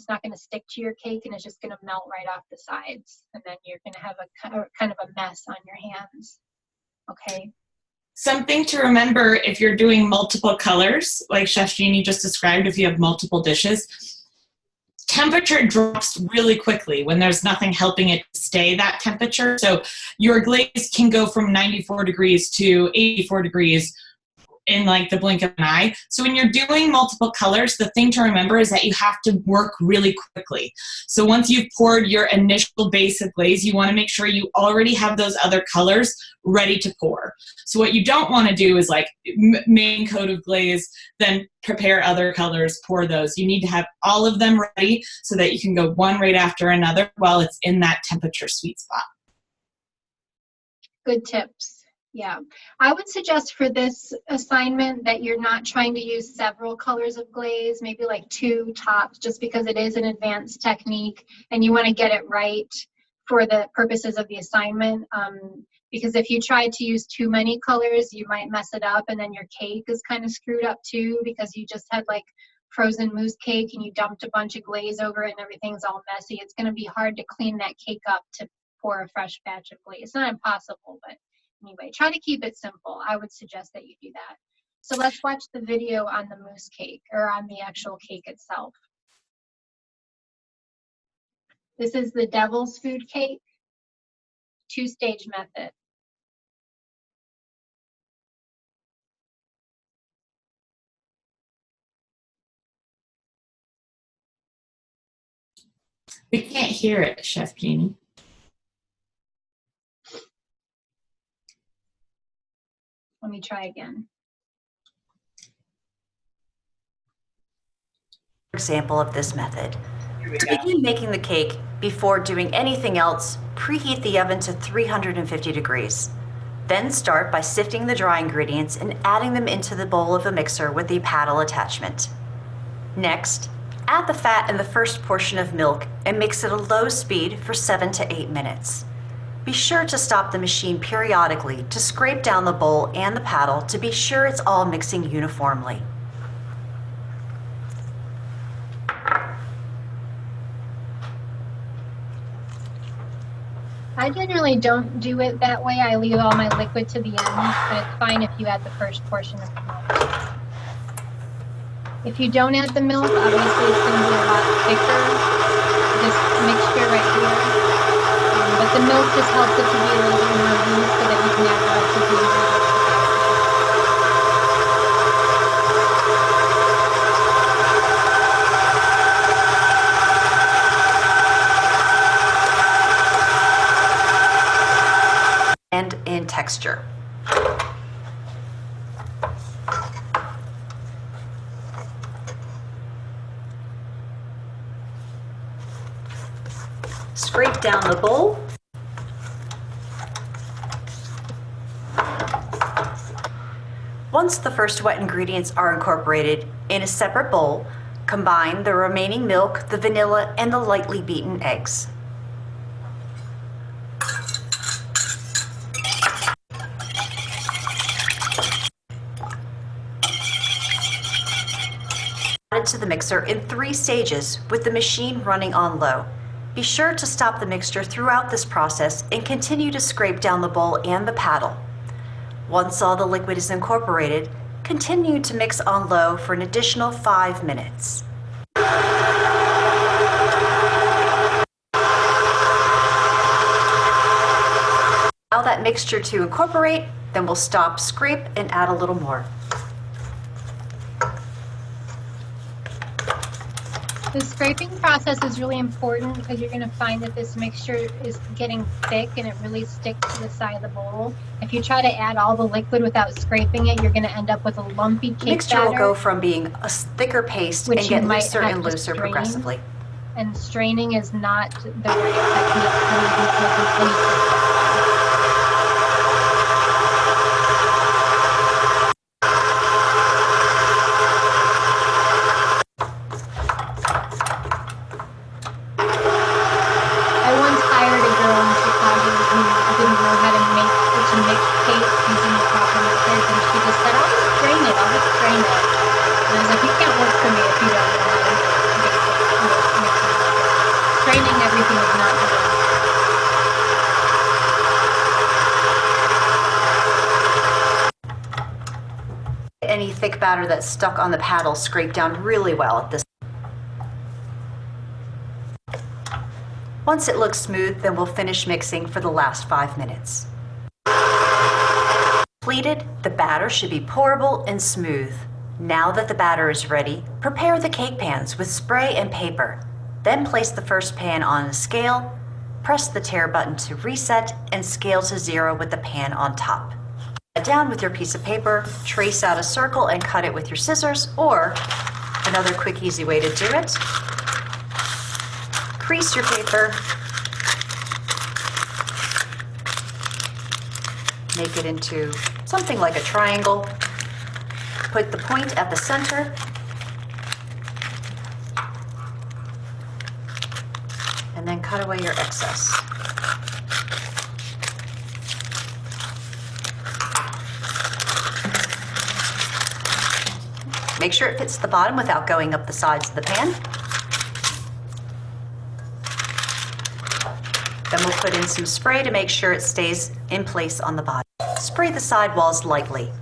not going to stick to your cake, and it's just going to melt right off the sides, and then you're going to have a kind of a mess on your hands. Okay. Something to remember if you're doing multiple colors, like Chef Jeannie just described, if you have multiple dishes, temperature drops really quickly when there's nothing helping it stay that temperature. So your glaze can go from 94 degrees to 84 degrees in like the blink of an eye. So when you're doing multiple colors, the thing to remember is that you have to work really quickly. So once you've poured your initial base of glaze, you want to make sure you already have those other colors ready to pour. So what you don't want to do is like main coat of glaze, then prepare other colors, pour those. You need to have all of them ready so that you can go one right after another while it's in that temperature sweet spot. Good tips. Yeah, I would suggest for this assignment that you're not trying to use several colors of glaze, maybe like 2 tops, just because it is an advanced technique and you want to get it right for the purposes of the assignment. Because if you try to use too many colors, you might mess it up, and then your cake is kind of screwed up too, because you just had like frozen mousse cake and you dumped a bunch of glaze over it and everything's all messy. It's going to be hard to clean that cake up to pour a fresh batch of glaze. It's not impossible, but anyway, try to keep it simple. I would suggest that you do that. So let's watch the video on the mousse cake, or on the actual cake itself. This is the devil's food cake, 2-stage method. We can't hear it, Chef Jeannie. Let me try again. Example of this method. To begin making the cake, before doing anything else, preheat the oven to 350 degrees. Then start by sifting the dry ingredients and adding them into the bowl of a mixer with the paddle attachment. Next, add the fat in the first portion of milk and mix at a low speed for 7 to 8 minutes. Be sure to stop the machine periodically to scrape down the bowl and the paddle to be sure it's all mixing uniformly. I generally don't do it that way. I leave all my liquid to the end, but it's fine if you add the first portion of the milk. If you don't add the milk, obviously it's going to be a lot thicker, this mixture right here. But the milk just helps it to be a little bit more loose so that you can add the rest of the ingredients. And in texture. Scrape down the bowl. Once the first wet ingredients are incorporated in a separate bowl, combine the remaining milk, the vanilla, and the lightly beaten eggs. Add it to the mixer in 3 stages with the machine running on low. Be sure to stop the mixture throughout this process and continue to scrape down the bowl and the paddle. Once all the liquid is incorporated, continue to mix on low for an additional 5 minutes. mixture to incorporate, then we'll stop, scrape, and add a little more. The scraping process is really important because you're going to find that this mixture is getting thick and it really sticks to the side of the bowl. If you try to add all the liquid without scraping it, you're going to end up with a lumpy cake Mixture batter, will go from being a thicker paste and get looser and looser progressively. And straining is not the right technique. Any thick batter that's stuck on the paddle scrape down really well at this. Once it looks smooth, then we'll finish mixing for the last 5 minutes. Completed, the batter should be pourable and smooth. Now that the batter is ready, prepare the cake pans with spray and paper. Then place the first pan on a scale, press the tare button to reset, and scale to 0 with the pan on top. Down with your piece of paper, trace out a circle and cut it with your scissors, or another quick, easy way to do it, crease your paper, make it into something like a triangle, put the point at the center, and then cut away your excess. Make sure it fits the bottom without going up the sides of the pan. Then we'll put in some spray to make sure it stays in place on the bottom. Spray the side walls lightly.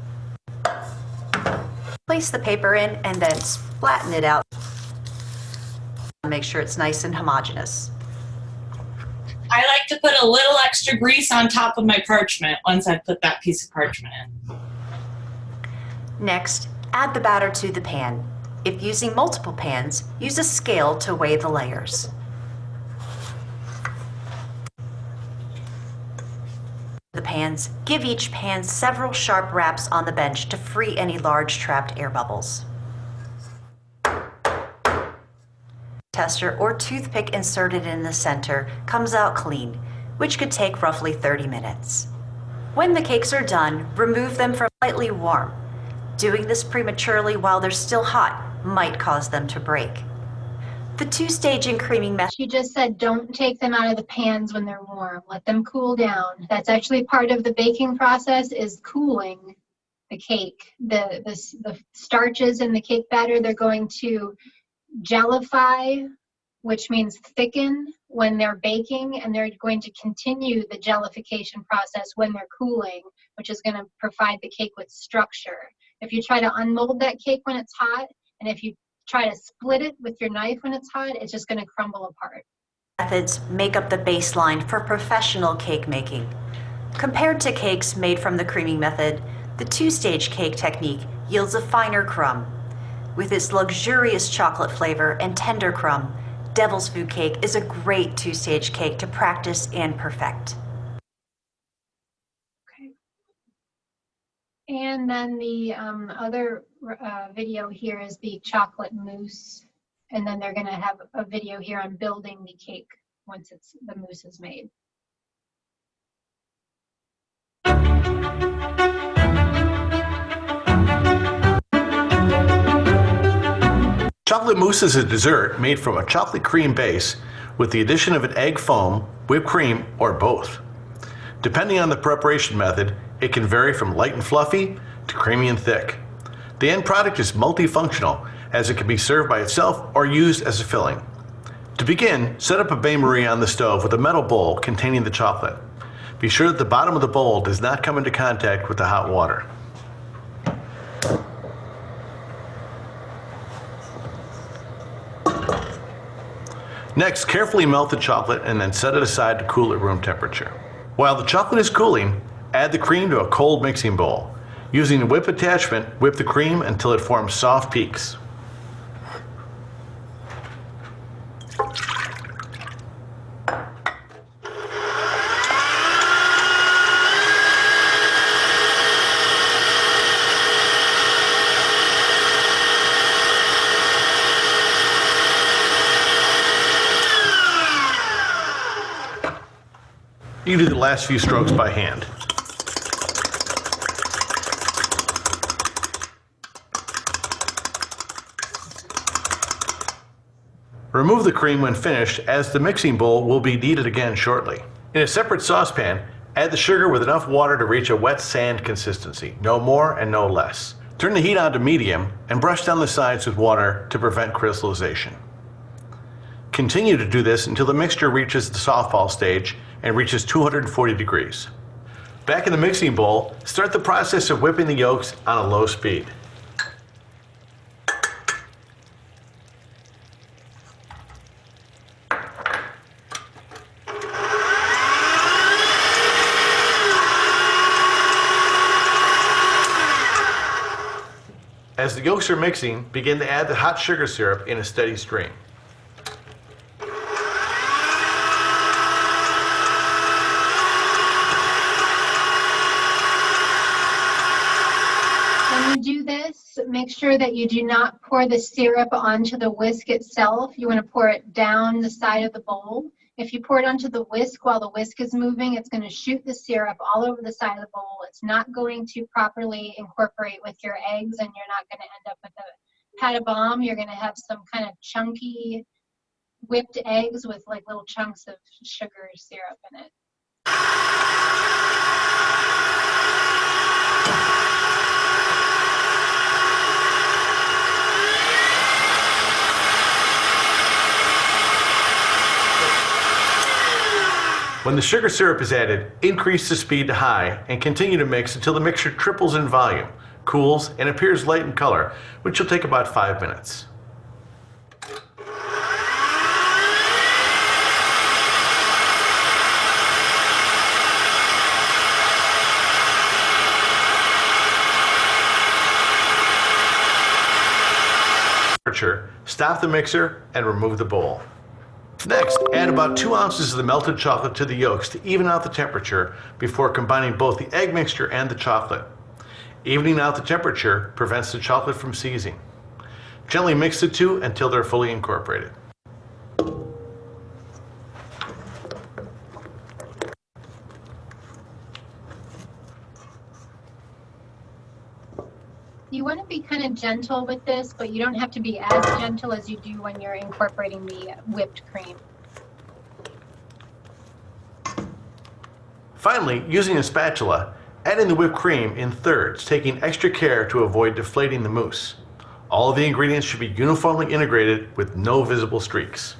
Place the paper in and then flatten it out. Make sure it's nice and homogeneous. I like to put a little extra grease on top of my parchment once I've put that piece of parchment in. Next, add the batter to the pan. If using multiple pans, use a scale to weigh the layers. The pans, give each pan several sharp raps on the bench to free any large trapped air bubbles. Tester or toothpick inserted in the center comes out clean, which could take roughly 30 minutes. When the cakes are done, remove them from slightly warm. Doing this prematurely while they're still hot might cause them to break. The two-stage creaming method. She just said don't take them out of the pans when they're warm. Let them cool down. That's actually part of the baking process, is cooling the cake. The starches in the cake batter, they're going to gellify, which means thicken when they're baking, and they're going to continue the jellification process when they're cooling, which is going to provide the cake with structure. If you try to unmold that cake when it's hot, and if you try to split it with your knife when it's hot, it's just going to crumble apart. Methods make up the baseline for professional cake making. Compared to cakes made from the creaming method, the two-stage cake technique yields a finer crumb. With its luxurious chocolate flavor and tender crumb, Devil's Food Cake is a great two-stage cake to practice and perfect. And then the other video here is the chocolate mousse. And then they're going to have a video here on building the cake once the mousse is made. Chocolate mousse is a dessert made from a chocolate cream base with the addition of an egg foam, whipped cream, or both. Depending on the preparation method, it can vary from light and fluffy to creamy and thick. The end product is multifunctional, as it can be served by itself or used as a filling. To begin, set up a bain-marie on the stove with a metal bowl containing the chocolate. Be sure that the bottom of the bowl does not come into contact with the hot water. Next, carefully melt the chocolate and then set it aside to cool at room temperature. While the chocolate is cooling, Add the cream to a cold mixing bowl. Using the whip attachment, whip the cream until it forms soft peaks. You can do the last few strokes by hand. Remove the cream when finished, as the mixing bowl will be needed again shortly. In a separate saucepan, add the sugar with enough water to reach a wet sand consistency, no more and no less. Turn the heat on to medium and brush down the sides with water to prevent crystallization. Continue to do this until the mixture reaches the softball stage and reaches 240 degrees. Back in the mixing bowl, start the process of whipping the yolks on a low speed. As the yolks are mixing, begin to add the hot sugar syrup in a steady stream. When you do this, make sure that you do not pour the syrup onto the whisk itself. You want to pour it down the side of the bowl. If you pour it onto the whisk while the whisk is moving, it's going to shoot the syrup all over the side of the bowl. It's not going to properly incorporate with your eggs, and you're not going to end up with a pat of bomb. You're going to have some kind of chunky whipped eggs with like little chunks of sugar syrup in it. When the sugar syrup is added, increase the speed to high and continue to mix until the mixture triples in volume, cools, and appears light in color, which will take about 5 minutes. Stop the mixer and remove the bowl. Next, add about 2 ounces of the melted chocolate to the yolks to even out the temperature before combining both the egg mixture and the chocolate. Evening out the temperature prevents the chocolate from seizing. Gently mix the two until they're fully incorporated. You want to be kind of gentle with this, but you don't have to be as gentle as you do when you're incorporating the whipped cream. Finally, using a spatula, add in the whipped cream in thirds, taking extra care to avoid deflating the mousse. All of the ingredients should be uniformly integrated with no visible streaks.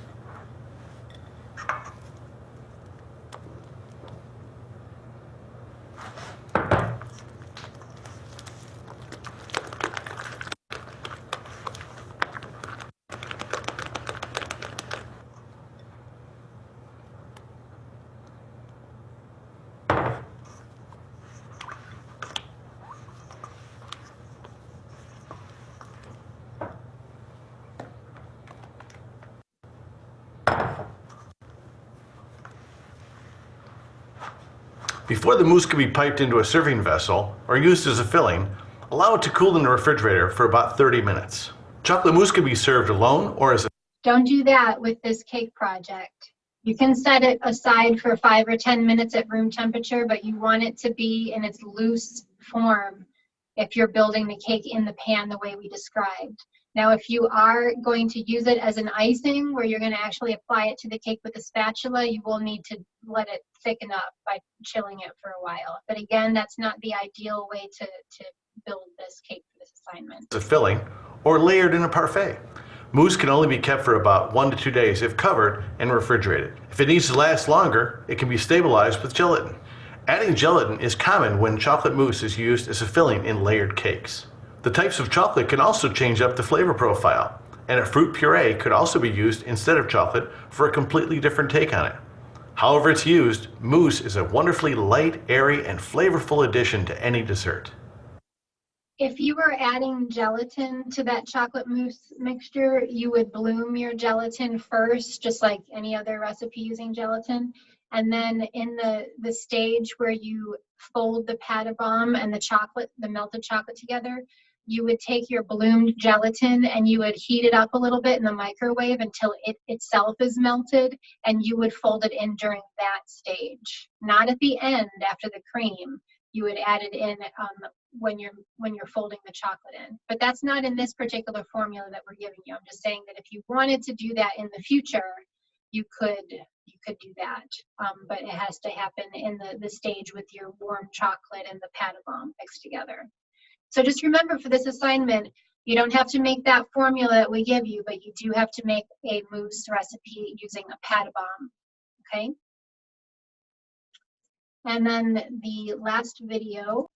Before the mousse can be piped into a serving vessel or used as a filling, allow it to cool in the refrigerator for about 30 minutes. Chocolate mousse can be served alone or as a... Don't do that with this cake project. You can set it aside for 5 or 10 minutes at room temperature, but you want it to be in its loose form if you're building the cake in the pan the way we described. Now, if you are going to use it as an icing where you're going to actually apply it to the cake with a spatula, you will need to let it thicken up by chilling it for a while. But again, that's not the ideal way to build this cake for this assignment. ...a filling or layered in a parfait. Mousse can only be kept for about 1 to 2 days if covered and refrigerated. If it needs to last longer, it can be stabilized with gelatin. Adding gelatin is common when chocolate mousse is used as a filling in layered cakes. The types of chocolate can also change up the flavor profile, and a fruit puree could also be used instead of chocolate for a completely different take on it. However it's used, mousse is a wonderfully light, airy, and flavorful addition to any dessert. If you were adding gelatin to that chocolate mousse mixture, you would bloom your gelatin first, just like any other recipe using gelatin. And then in the stage where you fold the pata bomb and the melted chocolate together, you would take your bloomed gelatin and you would heat it up a little bit in the microwave until it itself is melted, and you would fold it in during that stage, not at the end after the cream. You would add it in when you're folding the chocolate in. But that's not in this particular formula that we're giving you. I'm just saying that if you wanted to do that in the future, you could do that. But it has to happen in the stage with your warm chocolate and the pata bomb mixed together. So just remember, for this assignment, you don't have to make that formula that we give you, but you do have to make a mousse recipe using a pata bomb, okay? And then the last video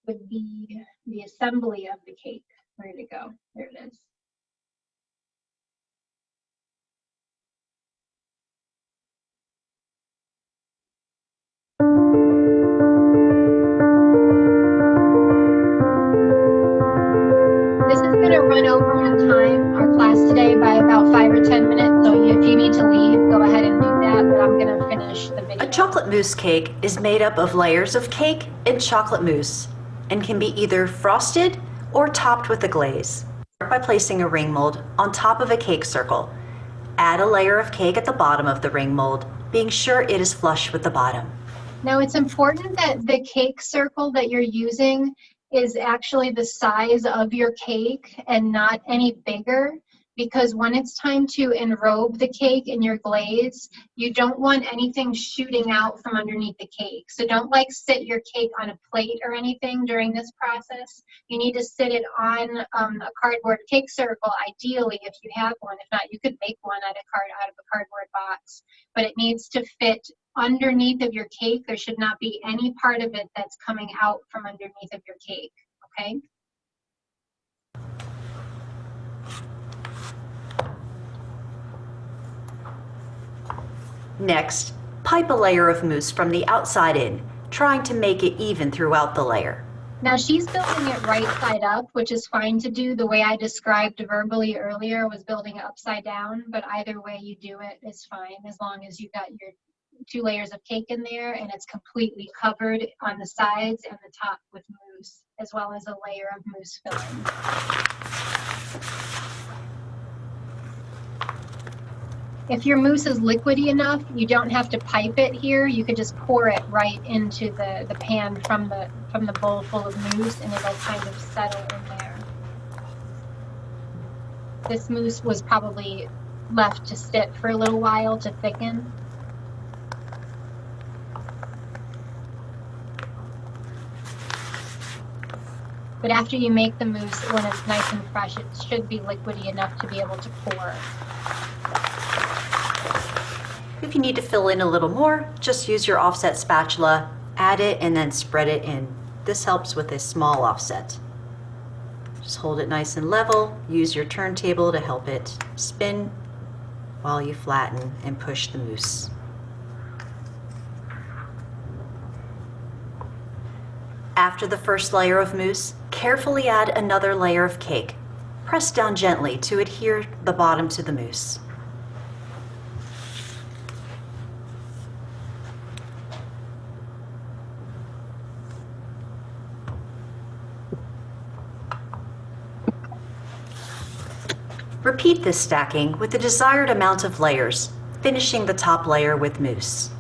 would be the assembly of the cake. Where did it go? There it is. This is going to run over on time, our class today, by about 5 or 10 minutes. So if you need to leave, go ahead and do that, but I'm going to finish the video. A chocolate mousse cake is made up of layers of cake and chocolate mousse and can be either frosted or topped with a glaze. Start by placing a ring mold on top of a cake circle. Add a layer of cake at the bottom of the ring mold, being sure it is flush with the bottom. Now it's important that the cake circle that you're using is actually the size of your cake and not any bigger, because when it's time to enrobe the cake in your glaze, you don't want anything shooting out from underneath the cake. So don't like sit your cake on a plate or anything during this process. You need to sit it on a cardboard cake circle, ideally, if you have one. If not, you could make one out of a cardboard box. But it needs to fit underneath of your cake. There should not be any part of it that's coming out from underneath of your cake, okay? Next, pipe a layer of mousse from the outside in, trying to make it even throughout the layer. Now she's building it right side up, which is fine to do. The way I described verbally earlier was building it upside down, but either way you do it is fine, as long as you got your 2 layers of cake in there and it's completely covered on the sides and the top with mousse, as well as a layer of mousse filling. If your mousse is liquidy enough, you don't have to pipe it here. You could just pour it right into the pan from the bowl full of mousse, and it'll kind of settle in there. This mousse was probably left to sit for a little while to thicken. But after you make the mousse, when it's nice and fresh, it should be liquidy enough to be able to pour. If you need to fill in a little more, just use your offset spatula, add it, and then spread it in. This helps with a small offset. Just hold it nice and level. Use your turntable to help it spin while you flatten and push the mousse. After the first layer of mousse, carefully add another layer of cake. Press down gently to adhere the bottom to the mousse. Repeat this stacking with the desired amount of layers, finishing the top layer with mousse.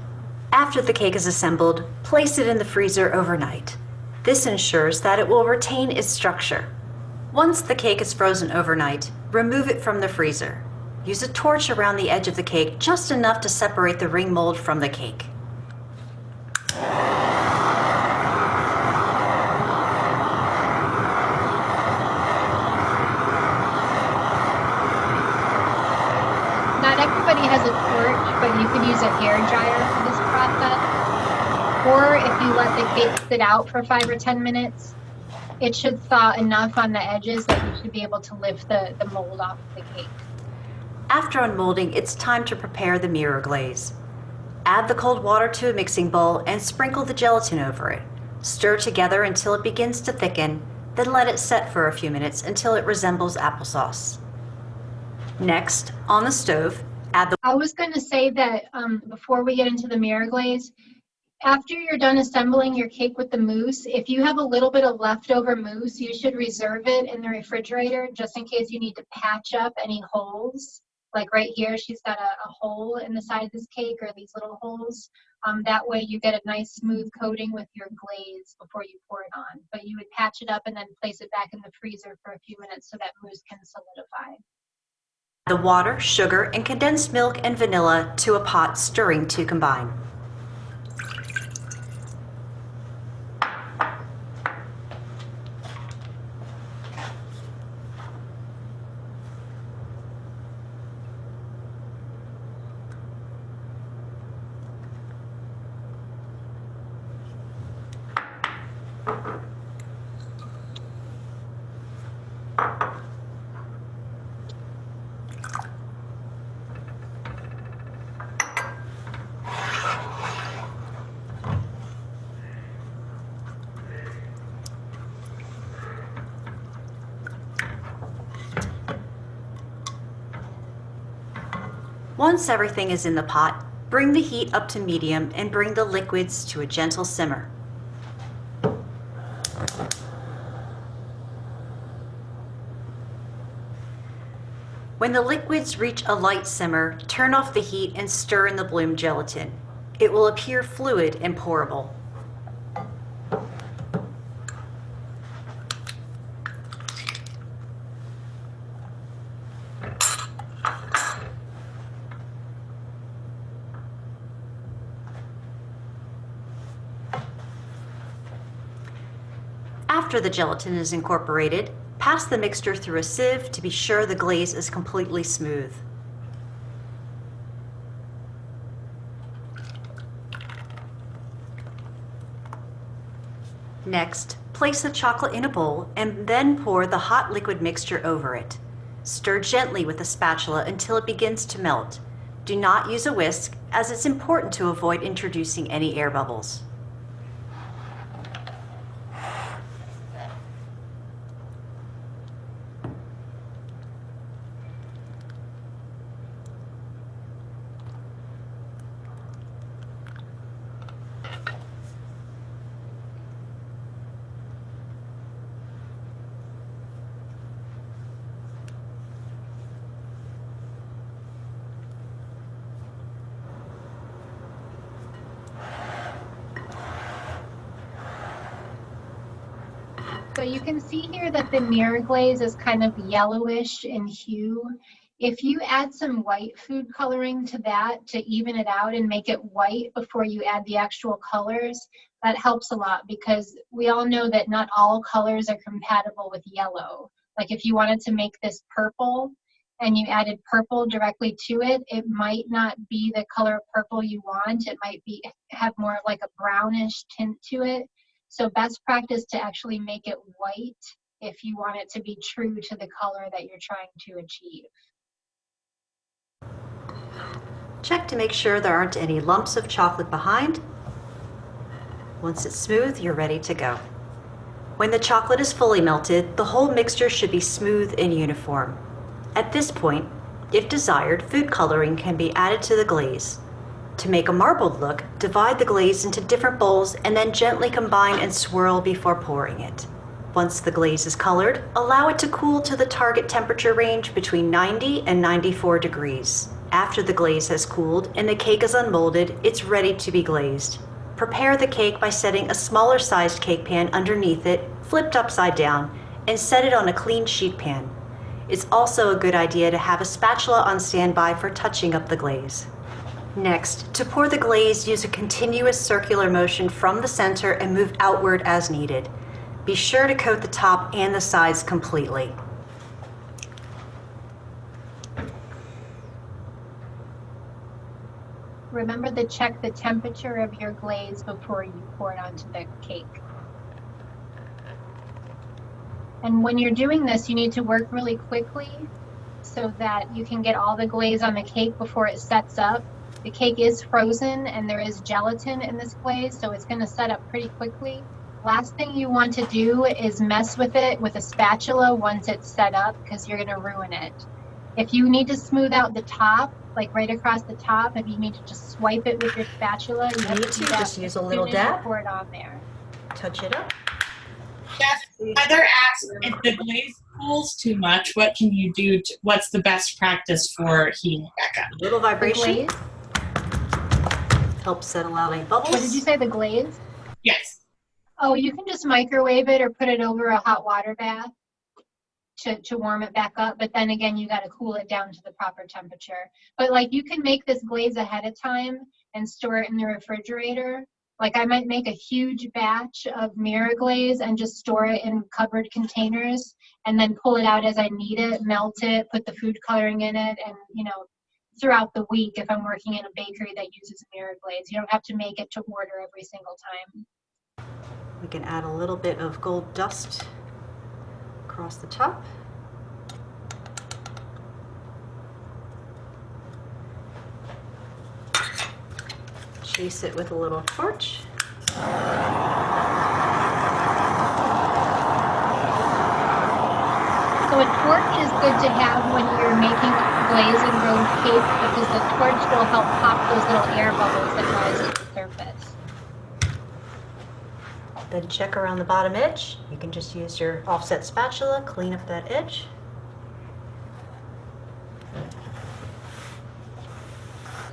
After the cake is assembled, place it in the freezer overnight. This ensures that it will retain its structure. Once the cake is frozen overnight, remove it from the freezer. Use a torch around the edge of the cake, just enough to separate the ring mold from the cake. Not everybody has a torch, but you could use a hair dryer for this process. Or if you let the cake sit out for 5 or 10 minutes, it should thaw enough on the edges that you should be able to lift the mold off of the cake. After unmolding, it's time to prepare the mirror glaze. Add the cold water to a mixing bowl and sprinkle the gelatin over it. Stir together until it begins to thicken, then let it set for a few minutes until it resembles applesauce. Next, on the stove, add the... I was going to say that before we get into the mirror glaze, after you're done assembling your cake with the mousse, if you have a little bit of leftover mousse, you should reserve it in the refrigerator just in case you need to patch up any holes. Like right here, she's got a hole in the side of this cake, or these little holes. That way you get a nice smooth coating with your glaze before you pour it on. But you would patch it up and then place it back in the freezer for a few minutes so that mousse can solidify. The water, sugar, and condensed milk and vanilla to a pot, stirring to combine. Once everything is in the pot, bring the heat up to medium and bring the liquids to a gentle simmer. When the liquids reach a light simmer, turn off the heat and stir in the bloom gelatin. It will appear fluid and pourable. After the gelatin is incorporated, pass the mixture through a sieve to be sure the glaze is completely smooth. Next, place the chocolate in a bowl and then pour the hot liquid mixture over it. Stir gently with a spatula until it begins to melt. Do not use a whisk, as it's important to avoid introducing any air bubbles. So you can see here that the mirror glaze is kind of yellowish in hue. If you add some white food coloring to that to even it out and make it white before you add the actual colors, that helps a lot, because we all know that not all colors are compatible with yellow. Like if you wanted to make this purple and you added purple directly to it, it might not be the color of purple you want. It might have more like a brownish tint to it. So best practice to actually make it white if you want it to be true to the color that you're trying to achieve. Check to make sure there aren't any lumps of chocolate behind. Once it's smooth, you're ready to go. When the chocolate is fully melted, the whole mixture should be smooth and uniform. At this point, if desired, food coloring can be added to the glaze. To make a marbled look, divide the glaze into different bowls and then gently combine and swirl before pouring it. Once the glaze is colored, allow it to cool to the target temperature range between 90 and 94 degrees. After the glaze has cooled and the cake is unmolded, it's ready to be glazed. Prepare the cake by setting a smaller sized cake pan underneath it, flipped upside down, and set it on a clean sheet pan. It's also a good idea to have a spatula on standby for touching up the glaze. Next, to pour the glaze, use a continuous circular motion from the center and move outward as needed. Be sure to coat the top and the sides completely. Remember to check the temperature of your glaze before you pour it onto the cake. And when you're doing this, you need to work really quickly so that you can get all the glaze on the cake before it sets up. The cake is frozen and there is gelatin in this glaze, so it's going to set up pretty quickly. Last thing you want to do is mess with it with a spatula once it's set up, because you're going to ruin it. If you need to smooth out the top, like right across the top, if you need to just swipe it with your spatula, you have to do that just use a as little soon as you dab. pour it on there. Touch it up. Chef, Heather asked if the glaze cools too much, what can you do? What's the best practice for heating it back up? Little The vibration glaze? helps settle out any bubbles. What did you say, the glaze? Yes. Oh, you can just microwave it or put it over a hot water bath to warm it back up. But then again, you got to cool it down to the proper temperature. But like, you can make this glaze ahead of time and store it in the refrigerator. Like, I might make a huge batch of mirror glaze and just store it in covered containers and then pull it out as I need it, melt it, put the food coloring in it, and, you know, throughout the week if I'm working in a bakery that uses mirror glaze. You don't have to make it to order every single time. We can add a little bit of gold dust across the top. Chase it with a little torch. So a torch is good to have when you're making glaze and rolled cake, because the torch will help pop those little air bubbles that rise to the surface. Then check around the bottom edge. You can just use your offset spatula, clean up that edge.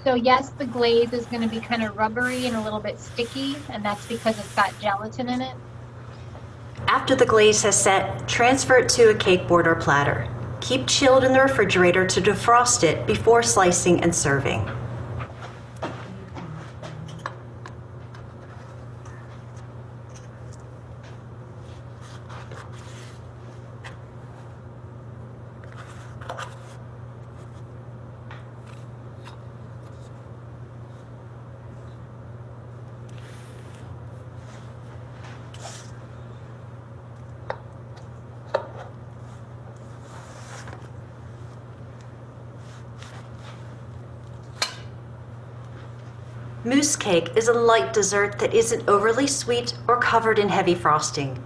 So yes, the glaze is going to be kind of rubbery and a little bit sticky, and that's because it's got gelatin in it. After the glaze has set, transfer it to a cake board or platter. Keep chilled in the refrigerator to defrost it before slicing and serving. Mousse cake is a light dessert that isn't overly sweet or covered in heavy frosting.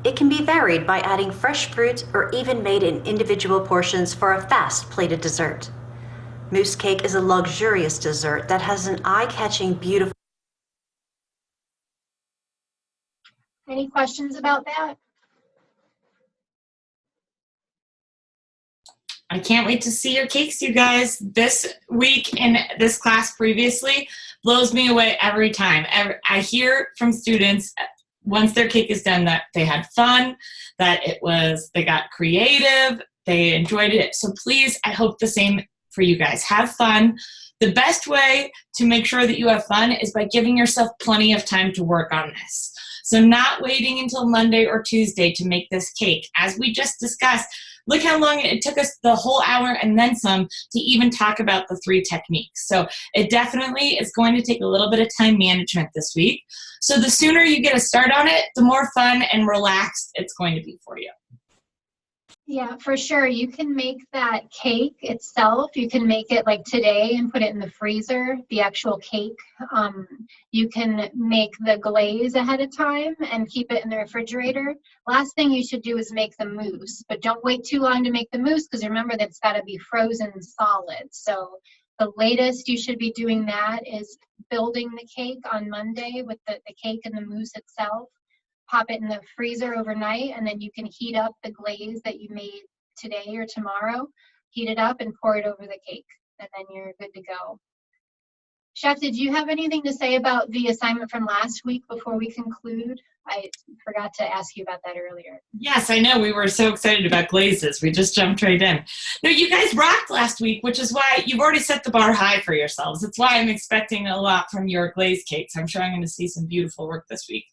It can be varied by adding fresh fruit or even made in individual portions for a fast plated dessert. Mousse cake is a luxurious dessert that has an eye-catching, beautiful. Any questions about that? I can't wait to see your cakes, you guys. This week in this class previously blows me away every time. I hear from students once their cake is done that they had fun, that they got creative, they enjoyed it. So please, I hope the same for you guys. Have fun. The best way to make sure that you have fun is by giving yourself plenty of time to work on this. So not waiting until Monday or Tuesday to make this cake. As we just discussed, look how long it took us, the whole hour and then some, to even talk about the 3 techniques. So it definitely is going to take a little bit of time management this week. So the sooner you get a start on it, the more fun and relaxed it's going to be for you. Yeah, for sure. You can make that cake itself. You can make it like today and put it in the freezer, the actual cake. You can make the glaze ahead of time and keep it in the refrigerator. Last thing you should do is make the mousse, but don't wait too long to make the mousse, because remember that it's got to be frozen solid. So the latest you should be doing that is building the cake on Monday with the cake and the mousse itself. Pop it in the freezer overnight, and then you can heat up the glaze that you made today or tomorrow. Heat it up and pour it over the cake, and then you're good to go. Chef, did you have anything to say about the assignment from last week before we conclude? I forgot to ask you about that earlier. Yes, I know. We were so excited about glazes. We just jumped right in. No, you guys rocked last week, which is why you've already set the bar high for yourselves. That's why I'm expecting a lot from your glaze cakes. I'm sure I'm going to see some beautiful work this week.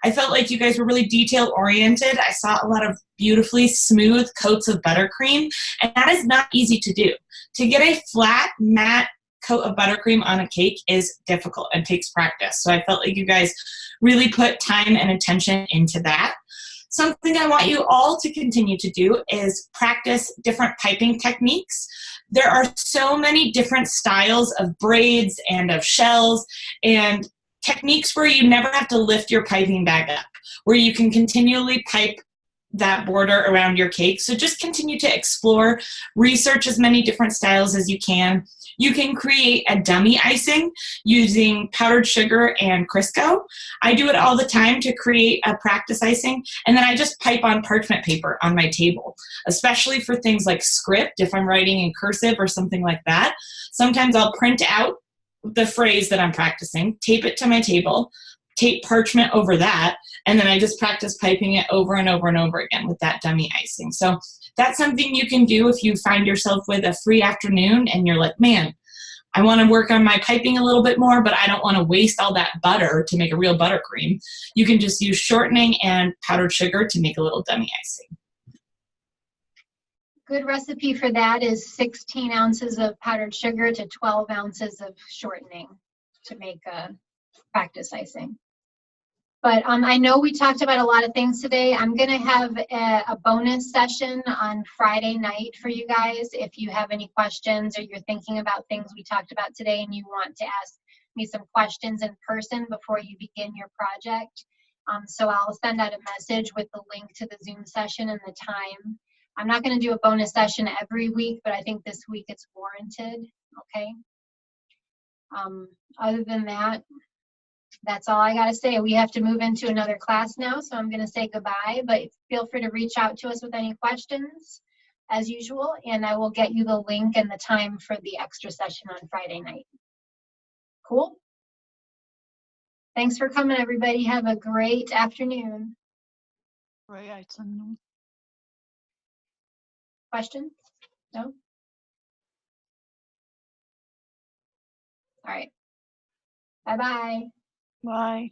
I felt like you guys were really detail-oriented. I saw a lot of beautifully smooth coats of buttercream, and that is not easy to do. To get a flat, matte coat of buttercream on a cake is difficult and takes practice. So I felt like you guys really put time and attention into that. Something I want you all to continue to do is practice different piping techniques. There are so many different styles of braids and of shells and techniques where you never have to lift your piping bag up, where you can continually pipe that border around your cake. So just continue to explore, research as many different styles as you can. You can create a dummy icing using powdered sugar and Crisco. I do it all the time to create a practice icing, and then I just pipe on parchment paper on my table, especially for things like script, if I'm writing in cursive or something like that. Sometimes I'll print out the phrase that I'm practicing, tape it to my table, tape parchment over that, and then I just practice piping it over and over and over again with that dummy icing. So that's something you can do if you find yourself with a free afternoon and you're like, man, I want to work on my piping a little bit more, but I don't want to waste all that butter to make a real buttercream. You can just use shortening and powdered sugar to make a little dummy icing. Good recipe for that is 16 ounces of powdered sugar to 12 ounces of shortening to make a practice icing. But I know we talked about a lot of things today. I'm going to have a bonus session on Friday night for you guys. If you have any questions or you're thinking about things we talked about today and you want to ask me some questions in person before you begin your project. So I'll send out a message with the link to the Zoom session and the time. I'm not going to do a bonus session every week, but I think this week it's warranted. Okay. Other than that, that's all I got to say. We have to move into another class now, so I'm going to say goodbye, but feel free to reach out to us with any questions as usual, and I will get you the link and the time for the extra session on Friday night. Cool? Thanks for coming, everybody. Have a great afternoon. Questions? No? All right. Bye-bye. Bye.